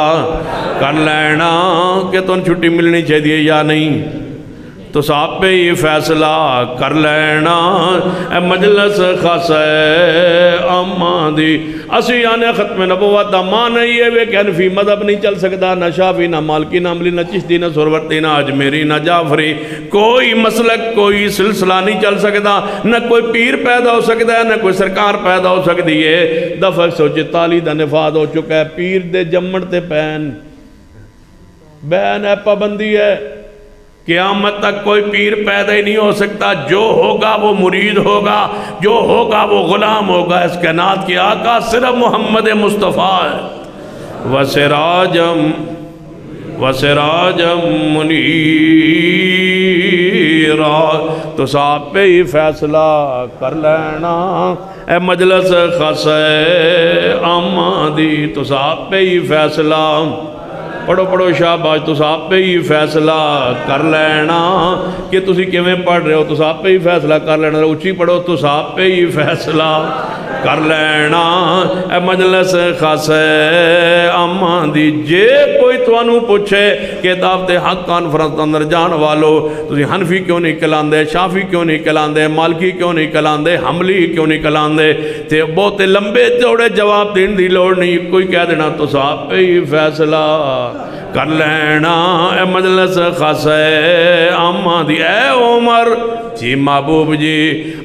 کر لینا کہ تم چھٹی ملنی چاہیے یا نہیں۔ تو آپ پہ ہی فیصلہ کر لینا اے مجلس خاص عامہ دی اسی آنے ختم نبوت دا معنی یہ ہے کہ حنفی مذہب نہیں چل سکتا، نہ شافعی، نہ مالکی، نہ حنبلی، نہ چشتی، نہ سہروردی، نہ اجمیری، نہ جعفری، کوئی مسلک کوئی سلسلہ نہیں چل سکتا، نہ کوئی پیر پیدا ہو سکتا ہے، نہ کوئی سرکار پیدا ہو سکتی ہے۔ دفعہ 144 دا نفاذ ہو چکا ہے، پیر دے جمن تے بین ہے، پابندی ہے، قیامت تک کوئی پیر پیدا ہی نہیں ہو سکتا، جو ہوگا وہ مرید ہوگا، جو ہوگا وہ غلام ہوگا۔ اس کائنات کی آقا صرف محمد مصطفیٰ ہے۔ وَسِرَاجًا مُنِيرًا تو صاحب پہ ہی فیصلہ کر لینا اے مجلس خاص عامہ دی تو صاحب پہ ہی فیصلہ پڑھو شاباش تو صاحب پہ ہی فیصلہ کر لینا کہ تسی کیویں پڑھ رہے ہو تو صاحب پہ ہی فیصلہ کر لینا، اچھی پڑھو تو صاحب پہ ہی فیصلہ کر لینا اے مجلس خاص عامہ دی۔ جے کوئی توانو پوچھے کہ دعوت حق کانفرنس اندر جان والو تسی حنفی کیوں نہیں کلاندے، شافی کیوں نہیں کلاندے، مالکی کیوں نہیں کلاندے، حنبلی کیوں نہیں کلاندے، تے بہت لمبے چوڑے جواب دین دی لوڑ نہیں، کوئی کہہ دینا تو صاحب پہ ہی فیصلہ کر لینا اے مجلس خاص عامہ دی۔ اے عمر جی محبوب جی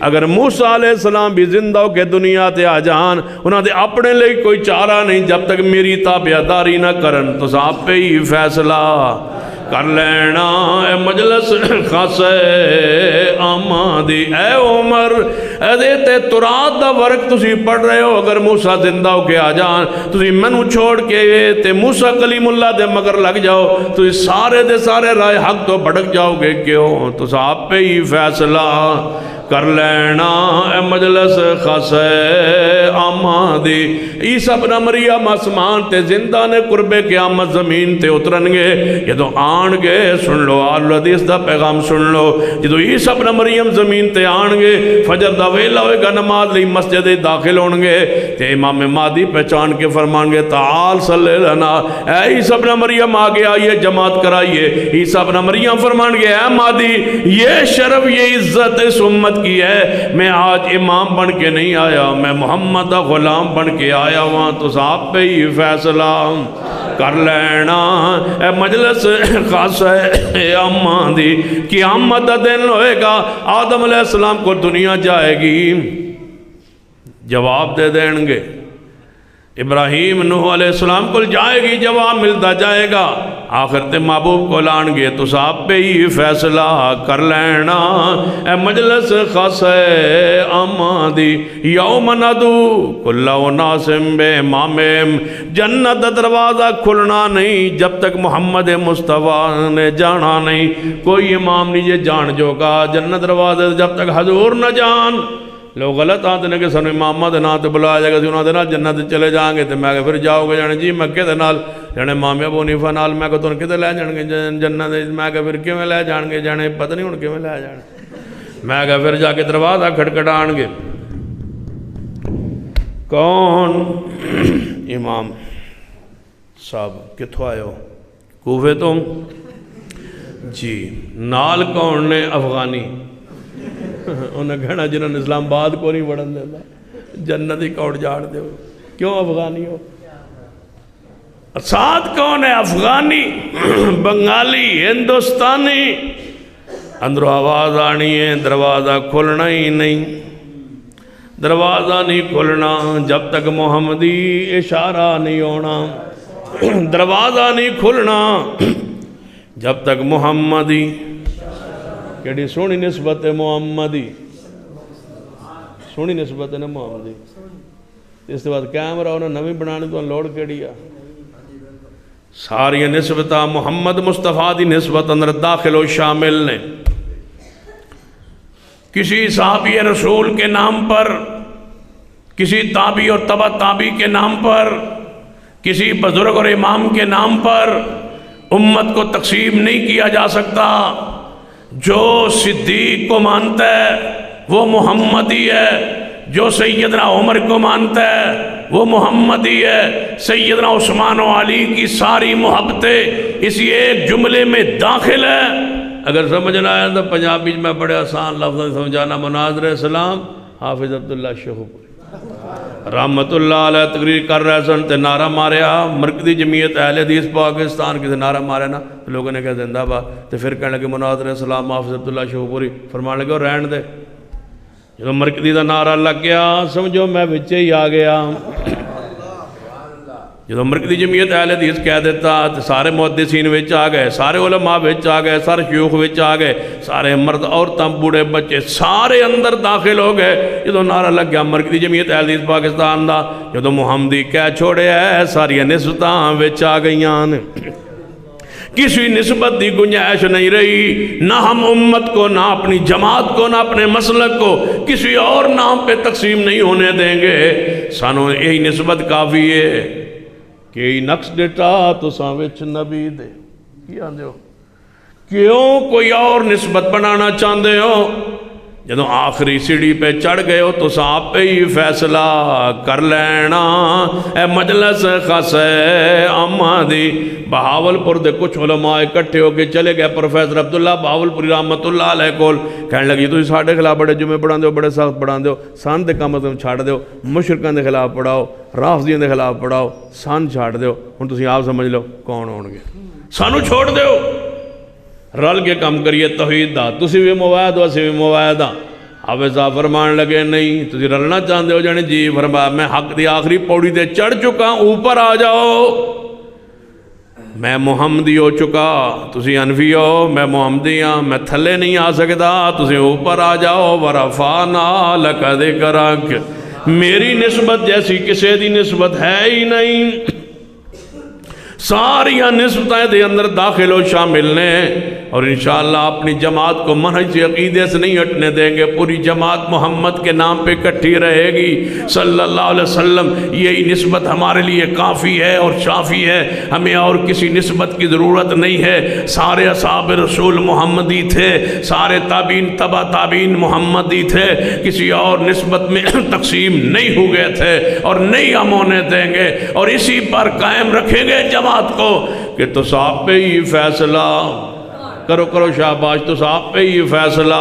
اگر موسیٰ علیہ السلام بھی زندہ ہو کے دنیا تے آ جان انہاں دے اپنے لئے کوئی چارہ نہیں جب تک میری تابعداری نہ کرن تو صاحب پہ ہی فیصلہ کر لینا اے مجلس خاص عامہ دی۔ اے عمر تے تورات دا ورق تسی پڑھ رہے ہو، اگر موسیٰ زندہ ہو کے آ جان تسی منو چھوڑ کے تے موسیٰ کلیم اللہ دے مگر لگ جاؤ تسی سارے دے سارے رائے حق تو بھڑک جاؤ گے، کیوں تو صاحب پہ ہی فیصلہ کر لینا اے مجلس خاص عامہ دی۔ عیسیٰ ابن مریم آسمان تے زندہ نے قرب قیامت زمین تے اترن گے، یہ تو آن گے سن لو آل حدیث دا پیغام سن لو، یہ تو عیسیٰ ابن مریم زمین تے آن گے فجر دا ویلا ہوئے گا نماز لئی مسجد داخل ہون گے تے امام مہدی پہچان کے فرمان گے تعال صلی لنا، اے عیسیٰ ابن مریم آگے آئیے جماعت کرائیے۔ عیسیٰ ابن مریم فرمان گے اے مہدی یہ شرف یہ عزت اس امت کی ہے، میں آج امام بن کے نہیں آیا، میں محمد غلام بن کے آیا ہوں تو صاحب پہ ہی فیصلہ کر لینا اے مجلس خاص عامہ دی۔ قیامت دا دن ہوئے گا آدم علیہ السلام کو دنیا جائے گی جواب دے دیں گے، ابراہیم نوح علیہ السلام کو جائے گی جواب ملتا جائے گا، آخر تے محبوب کو لان گے تو صاحب پہ ہی فیصلہ کر لینا اے مجلس خاص عامہ دی۔ یوم ندعو کل اناس بامامہم جنت دروازہ کھلنا نہیں جب تک محمد مصطفیٰ نے جانا نہیں، کوئی امام نہیں یہ جان جو گا جنت دروازے جب تک حضور نہ جان۔ لوگ غلط آتے ہیں کہ سنو امام دے نام تے بلایا جائے گا سی انہاں دے نال جنت چلے جائیں گے تے میں کہ پھر جاؤ گے جانے جی مکے دے نال جانے امام ابو حنیفہ نال میں کہ تن کتے لے جان گے جنت میں کہ پھر کیویں لے جان گے جانے پتہ نہیں ہن کیویں لے جان میں کہ پھر جا کے دروازہ کھٹکھٹان گے کون امام صاحب کتھوں آئے ہو کوفے تو جی نال کون نے افغانی انہیں کہنا جنہوں نے اسلام آباد کو نہیں بڑھن دیتا جنت ہی کوڑ جاڑ دے ہو کیوں افغانی ہو ساتھ کون ہے افغانی بنگالی ہندوستانی اندروں آواز آنی ہے دروازہ کھلنا ہی نہیں دروازہ نہیں کھلنا جب تک محمدی اشارہ نہیں ہونا دروازہ نہیں کھلنا جب تک محمدی کیڑی سونی نسبت ہے محمدی سونی نسبت ہے نا محمدی اس کے بعد کیمرہ انہیں نوی بنانے تو لوڑ کیڑی ہے ساری نسبتہ محمد مصطفیٰ دی نسبت اندر داخل و شامل نے کسی صحابی رسول کے نام پر کسی تابعی اور تبع تابعی کے نام پر کسی بزرگ اور امام کے نام پر امت کو تقسیم نہیں کیا جا سکتا جو صدیق کو مانتا ہے وہ محمدی ہے جو سیدنا عمر کو مانتا ہے وہ محمدی ہے سیدنا عثمان و علی کی ساری محبتیں اسی ایک جملے میں داخل ہے اگر سمجھنا ہے تو پنجابی میں بڑے آسان لفظ سمجھانا. مناظر سلام حافظ عبداللہ شیخوپوری رحمت اللہ علیہ تقریر کر رہے سن تے نعرہ ماریا مرکزی جمعیت اہل حدیث پاکستان کی نعرہ ماریا نا لوگوں نے کہا زندہ باد. تو پھر کہنے لگے مناظر سلام حافظ عبداللہ شیخوپوری فرمان لگے رہن دے. جب مرکزی دا نعرہ لگ گیا سمجھو میں بچے ہی آ گیا. جب مرکزی جمعیت اہل حدیث کہہ دیتا تو سارے محدثین وچ آ گئے, سارے علماء وچ آ گئے, سارے شیوخ وچ آ گئے, سارے مرد عورتاں بوڑھے بچے سارے اندر داخل ہو گئے. جب نعرہ لگ گیا مرکزی جمعیت اہل حدیث پاکستان دا, جب محمدی کہہ چھوڑے ہے ساری نسبتاں وچ آ گئیاں. کسی نسبت دی گنجائش نہیں رہی, نہ ہم امت کو, نہ اپنی جماعت کو, نہ اپنے مسلک کو کسی اور نام پہ تقسیم نہیں ہونے دیں گے. سانو یہی نسبت کافی ہے کہ نقص ڈیٹا تو سانوچ نبی دے. کیا آندے ہو کیوں کوئی اور نسبت بنانا چاہتے ہو؟ جدو آخری سیڑھی پہ چڑھ گئے ہو تو آپ پہ ہی فیصلہ کر لینا. اے مجلس خاص عامہ دی بہاولپور دے کچھ علماء اکٹھے ہو کے چلے گئے پروفیسر عبداللہ بہاولپوری رحمت اللہ علیہ کول. کہنے لگی تو ساڑھے خلاف بڑے جمعے پڑھان دیو, بڑے سخت پڑھان دیو, سان دے کام تم چھاڑ دیو, مشرکان دے خلاف پڑھاؤ, رافضیوں دے خلاف پڑھاؤ, سان چھاڑ دیو. ہن تسی آپ سمجھ لو کون ہون گے. سانو چھوڑ دیو, رل کے کام کریے توحید دا. تسی بھی موعد ہو اسی بھی موعد ہاں. حافظ صاحب فرمان لگے نہیں تسی رلنا چاہتے ہو جانے جی. فرمایا میں حق دی آخری پوڑی دے چڑھ چکا, اوپر آ جاؤ. میں محمدی ہو چکا, تسی انفی ہو, میں محمدی ہاں, میں تھلے نہیں آ سکتا, تسی اوپر آ جاؤ. ورفعنا لک ذکرک, میری نسبت جیسی کسی دی نسبت ہے ہی نہیں. ساریاں نسبتیں دے اندر داخل و شامل نے, اور انشاءاللہ اپنی جماعت کو منہج سے عقیدے سے نہیں ہٹنے دیں گے. پوری جماعت محمد کے نام پہ اکٹھی رہے گی صلی اللہ علیہ وسلم. یہی نسبت ہمارے لیے کافی ہے اور شافی ہے, ہمیں اور کسی نسبت کی ضرورت نہیں ہے. سارے اصحاب رسول محمدی تھے, سارے تابعین تبع تابعین محمدی تھے, کسی اور نسبت میں تقسیم نہیں ہو گئے تھے اور نہیں ہم ہونے دیں گے. اور اسی پر قائم رکھیں گے جماعت کو کہ تو صاحب پہ ہی فیصلہ کرو کرو شاباش, تو صاحب پہ ہی فیصلہ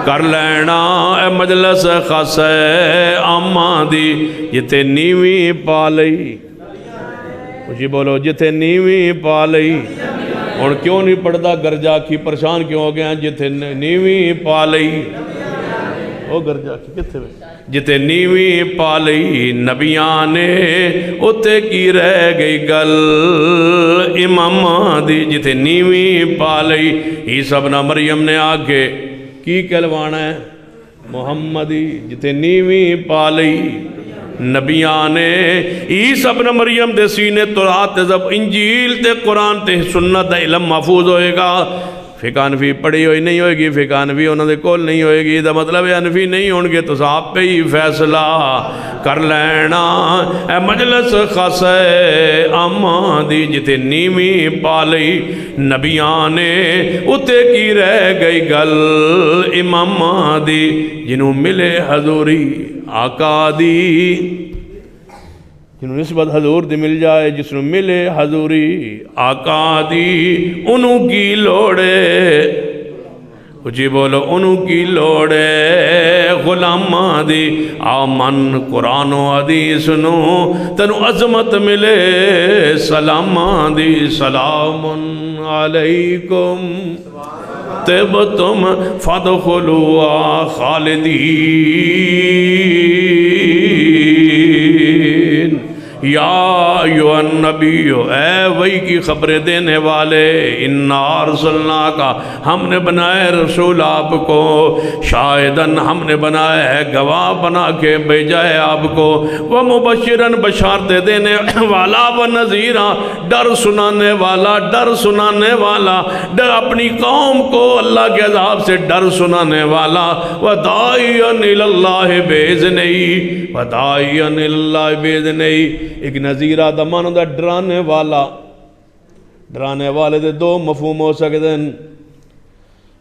کر لینا. اے مجلس خاص عامہ دی جتے نیویں پا لئی, خوشی بولو جتے نیویں پا لئی. اور کیوں نہیں پڑھتا گرجا کی پریشان کیوں ہو گیا؟ جتے نیویں پا لئی, او گرجا کی کتے میں جتے نیویں پا لئی نبیاں نے اتے کی رہ گئی گل امامہ دی. جتے نیویں پا لئی عیسیٰ ابن مریم نے آگے کی کہلوانا ہے محمدی. جتے نیویں پا لئی نبیاں نے عیسیٰ ابن مریم دے سینے تورات زب انجیل تے قرآن تے سنت دے علم محفوظ ہوئے گا. فقہ انفی پڑھی ہوئی نہیں ہوئے گی, فقہ انفی انہوں نے کول نہیں ہوئے گی, دا مطلب ہے انفی نہیں ہوں گے تو صاحب پہ ہی فیصلہ کر لینا. اے مجلس خاص عامہ دی جتے نیویں پا لئی نبیاں نے اتے کی رہ گئی گل امامہ دی. جنہوں ملے حضوری آقا دی, جنہوں نسبت حضور دی مل جائے, جس نے ملے حضوری آقا دی, انہوں کی لوڑے. جی بولو انہوں کی لوڑے غلامہ دی. آمن قرآن و حدیث نو تنو عظمت ملے سلامہ دی. سلام علیکم طبتم فادخلوا خالدین. یا ایوہ النبی, اے وہی کی خبریں دینے والے, انا ارسلناکا, ہم نے بنائے رسول آپ کو, شاہدن, ہم نے بنائے ہے گواہ بنا کے بھیجا ہے آپ کو, ومبشرن, بشارتیں دینے والا, ونذیرن, ڈر سنانے والا, ڈر سنانے والا, ڈر اپنی قوم کو اللہ کے عذاب سے ڈر سنانے والا, وداعیاً الاللہ باذنہ, وداعیاً الاللہ باذنہ. ایک نذیرہ دا معنی دا ڈرانے والا. ڈرانے والے دے دو مفہوم ہو سکتے ہیں.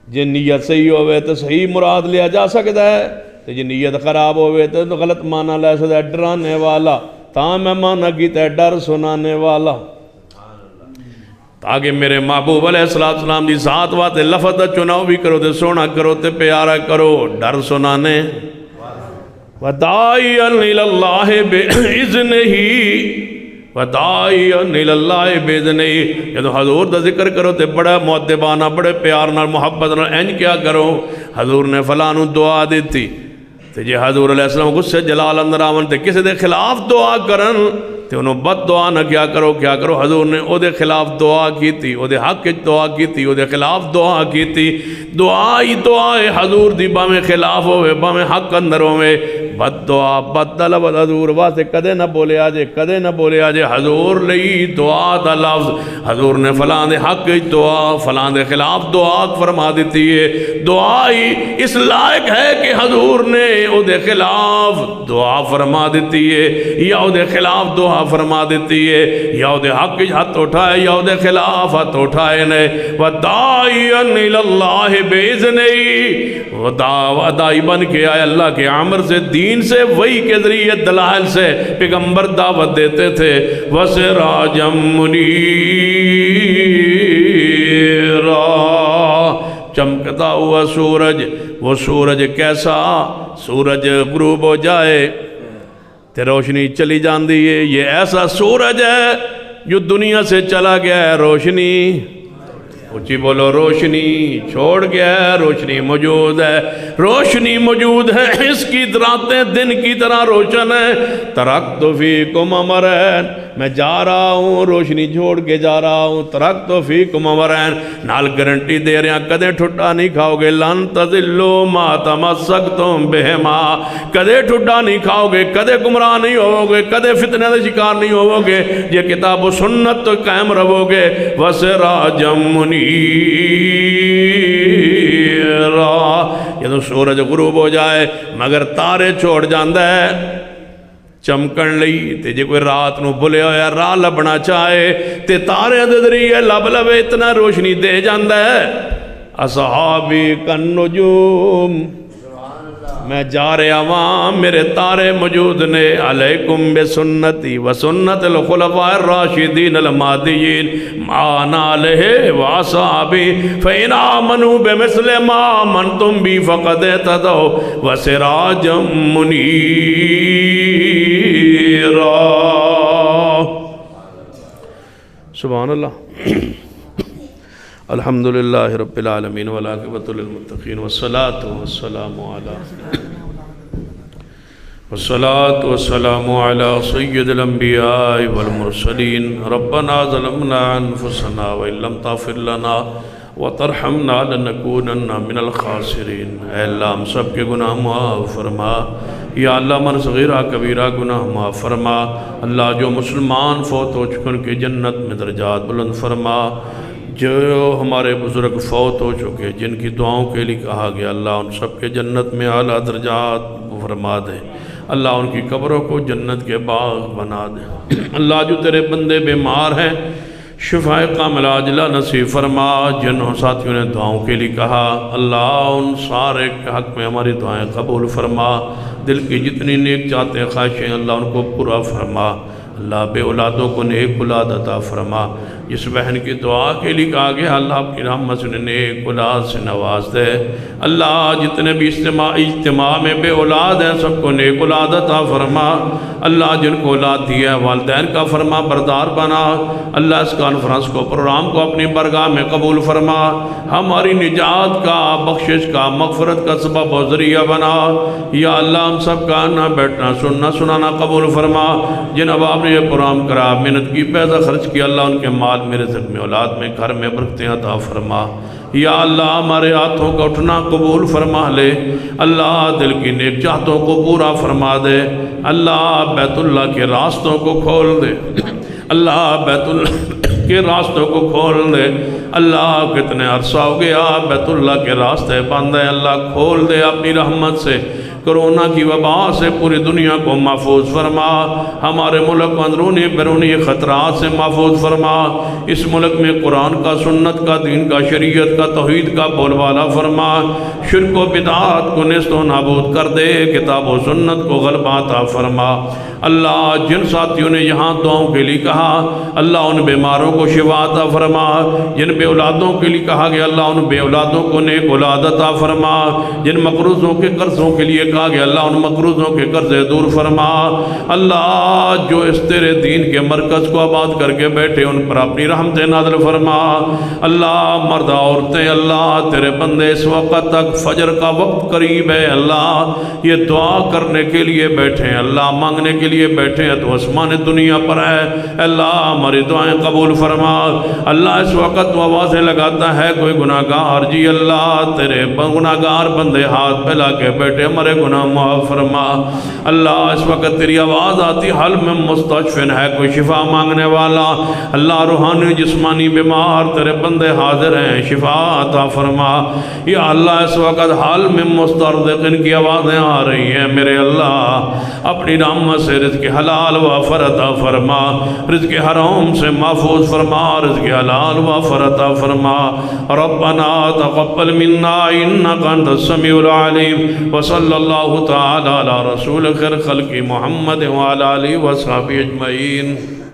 جے نیت صحیح ہوئے تو صحیح مراد لیا جا سکتا ہے, تو جے نیت خراب ہوئے تو غلط معنی لے سکتا ہے. ڈرانے والا تاں میں معنی کیتا ہے ڈر سنانے والا. تاکہ میرے محبوب علیہ السلام دی ذات واسطے لفظ دا چناؤ بھی کرو تے سونا کرو تے پیارا کرو. ڈر سنانے وَدَاعِيًا إِلَى اللَّهِ بِإِذْنِهِ وَدَاعِيًا إِلَى اللَّهِ بِإِذْنِهِ. یہ تو حضور دا ذکر کرو تے بڑا مؤدبانہ بڑے پیار نال محبت نال اینج کیا کرو. حضور نے فلانو دعا دیتی تے جے حضور علیہ السلام غصے جلال اندر آون تے کسی دے خلاف دعا کرن تے انہوں بد دعا نہ کیا کرو. حضور نے او دے خلاف دعا کی تھی, او دے حق دعا کی تھی, او دے خلاف دعا کی تھی. دعا ہی دعا ہے حضور دی باویں خلاف ہوئے باویں حق اندر ہوئے. بد دعا بد لفظ حضور واسطے کدے نہ بولے آجے, کدے نہ بولے آجے. حضور لئی دعا دا لفظ حضور نے فلان دے حق دعا فلان دے خلاف دعا فرما دیتی ہے. دعا ہی اس لائق ہے کہ حضور نے او دے خلاف دعا فرما دیتی ہے یا او دے خلاف دعا فرما دیتی ہے یا او دے حق ہاتھ اٹھائے یا او دے خلاف ہاتھ اٹھائے نے. وَدَاعِيًا إِلَى اللَّهِ بِإِذْنِهِ داعی بن کے آئے اللہ کے عمر سے دین سے وحی کے ذریعے دلائل سے پیغمبر دعوت دیتے تھے. وَسِرَاجًا مُنِيرًا چمکتا ہوا سورج. وہ سورج کیسا سورج غروب ہو جائے تے روشنی چلی جاندی ہے. یہ ایسا سورج ہے جو دنیا سے چلا گیا ہے روشنی اچھی بولو روشنی چھوڑ گیا ہے روشنی موجود ہے. روشنی موجود ہے اس کی راتیں دن کی طرح روشن ہے. ترکت فیکم امرین میں جا رہا ہوں روشنی چھوڑ کے جا رہا ہوں. ترکت فیکم امرین نال گارنٹی دے رہے ہیں کدے ٹھٹا نہیں کھاؤ گے. لن تضلوا ما تمسکتم بہما کدے ٹھٹا نہیں کھاؤ گے کدے گمراہ نہیں ہوو گے کدے فتنے کا شکار نہیں ہوو گے. یہ کتاب و سنت تو قائم رہو گے. وسراجا منیرا یہ تو سورج غروب ہو جائے مگر تارے چھوڑ جاندہ ہے چمکن لئی. تے جے کوئی رات نو بھلے ہویا راہ لبنا چاہے تے تارے دے ذریعے لب لبے اتنا روشنی دے جاندہ ہے. اصحابی کن نجوم میں جا رہا ہوں میرے تارے موجود نے. علیکم بسنتی و سنت الخلفاء الراشدین المہدیین ما انا علیہ واصحابی فإن آمنوا بمثل ما آمنتم بی فقد اہتدوا وسراجا منیرا. سبحان اللہ. الحمدللہ رب العالمین والعاقبۃ للمتقین والصلاة علی سید الانبیاء والمرسلین. ربنا ظلمنا انفسنا وإن لم تغفر لنا وترحمنا لنکونن من الخاسرین. اے اللہ ہم سب کے گناہ معاف فرما. یا اللہ من صغیرہ کبیرہ گناہ معاف فرما. اللہ جو مسلمان فوت ہو چکن کے جنت میں درجات بلند فرما. جو ہمارے بزرگ فوت ہو چکے جن کی دعاؤں کے لیے کہا گیا اللہ ان سب کے جنت میں اعلیٰ درجات فرما دے. اللہ ان کی قبروں کو جنت کے باغ بنا دے. اللہ جو تیرے بندے بیمار ہیں شفائے کامل عاجلہ نصیب فرما. جنہوں ساتھیوں نے دعاؤں کے لیے کہا اللہ ان سارے کے حق میں ہماری دعائیں قبول فرما. دل کی جتنی نیک چاہتے خواہشیں اللہ ان کو پورا فرما. اللہ بے اولادوں کو نیک اولاد عطا فرما. جس بہن کی دعا کے لیے کہا گیا اللہ اپنی رحمت سے نیک اولاد سے نواز دے. اللہ جتنے بھی اجتماع میں بے اولاد ہیں سب کو نیک اولاد عطا فرما. اللہ جن کو اولاد دیا ہے والدین کا فرما بردار بنا. اللہ اس کانفرنس کو پروگرام کو اپنی برگاہ میں قبول فرما. ہماری نجات کا بخشش کا مغفرت کا سبب و ذریعہ بنا. یا اللہ ہم سب کا آنا بیٹھنا سننا سنانا قبول فرما. جن اب نے یہ پروگرام کرا محنت کی پیسہ خرچ کیا اللہ ان کے مال میرے رزق میں اولاد میں گھر میں برکتیں عطا فرما. یا اللہ ہمارے ہاتھوں کا اٹھنا قبول فرما لے. اللہ دل کی نیک چاہتوں کو پورا فرما دے. اللہ بیت اللہ کے راستوں کو کھول دے. اللہ بیت اللہ کے راستوں کو کھول دے. اللہ کتنے عرصہ ہو گیا بیت اللہ کے راستے بند ہیں اللہ کھول دے اپنی رحمت سے. کرونا کی وبا سے پوری دنیا کو محفوظ فرما، ہمارے ملک کو اندرونی بیرونی خطرات سے محفوظ فرما، اس ملک میں قرآن کا، سنت کا، دین کا، شریعت کا، توحید کا بول بالا فرما، شرک و بدعات کو نیست و نابود کر دے، کتاب و سنت کو غلبہ عطا فرما۔ اللہ جن ساتھیوں نے یہاں دعاؤں کے لیے کہا، اللہ ان بیماروں کو شفا عطا فرما، جن بے اولادوں کے لیے کہا گیا اللہ ان بے اولادوں کو نیک اولاد عطا فرما، جن مقروضوں کے قرضوں کے لیے کہا گیا اللہ ان مقروضوں کے قرضے دور فرما۔ اللہ جو اس تیرے دین کے مرکز کو آباد کر کے بیٹھے ان پر اپنی رحمت نازل فرما۔ اللہ مرد عورتیں اللہ تیرے بندے اس وقت تک فجر کا وقت قریب ہے، اللہ یہ دعا کرنے کے لیے بیٹھے ہیں، اللہ مانگنے کے لیے بیٹھے ہیں تو آسمان دنیا پر ہے، اللہ ہماری دعائیں قبول فرما۔ اللہ اس وقت تو آوازیں لگاتا ہے کوئی گناہگار جی اللہ تیرے گناہگار بندے ہاتھ پھیلا کے بیٹھے ہمارے گناہ معاف فرما۔ اللہ اس وقت تیری آواز آتی حل میں مستشفن ہے کوئی شفا مانگنے والا، اللہ روحانی جسمانی بیمار تیرے بندے حاضر ہیں شفا عطا فرما۔ یا اللہ اس وقت حال میں مسترزقین کی آوازیں آ رہی ہیں، میرے اللہ اپنی رحمت سے رزق حلال وافر عطا فرما، رزق حرام سے محفوظ فرما، رزق حلال وافر عطا فرما۔ ربنا تقبل منا انک انت السمیع العلیم، وصلی اللہ تعالی علی رسول خیر خلق محمد وعلی آلہ وصحبہ اجمعین۔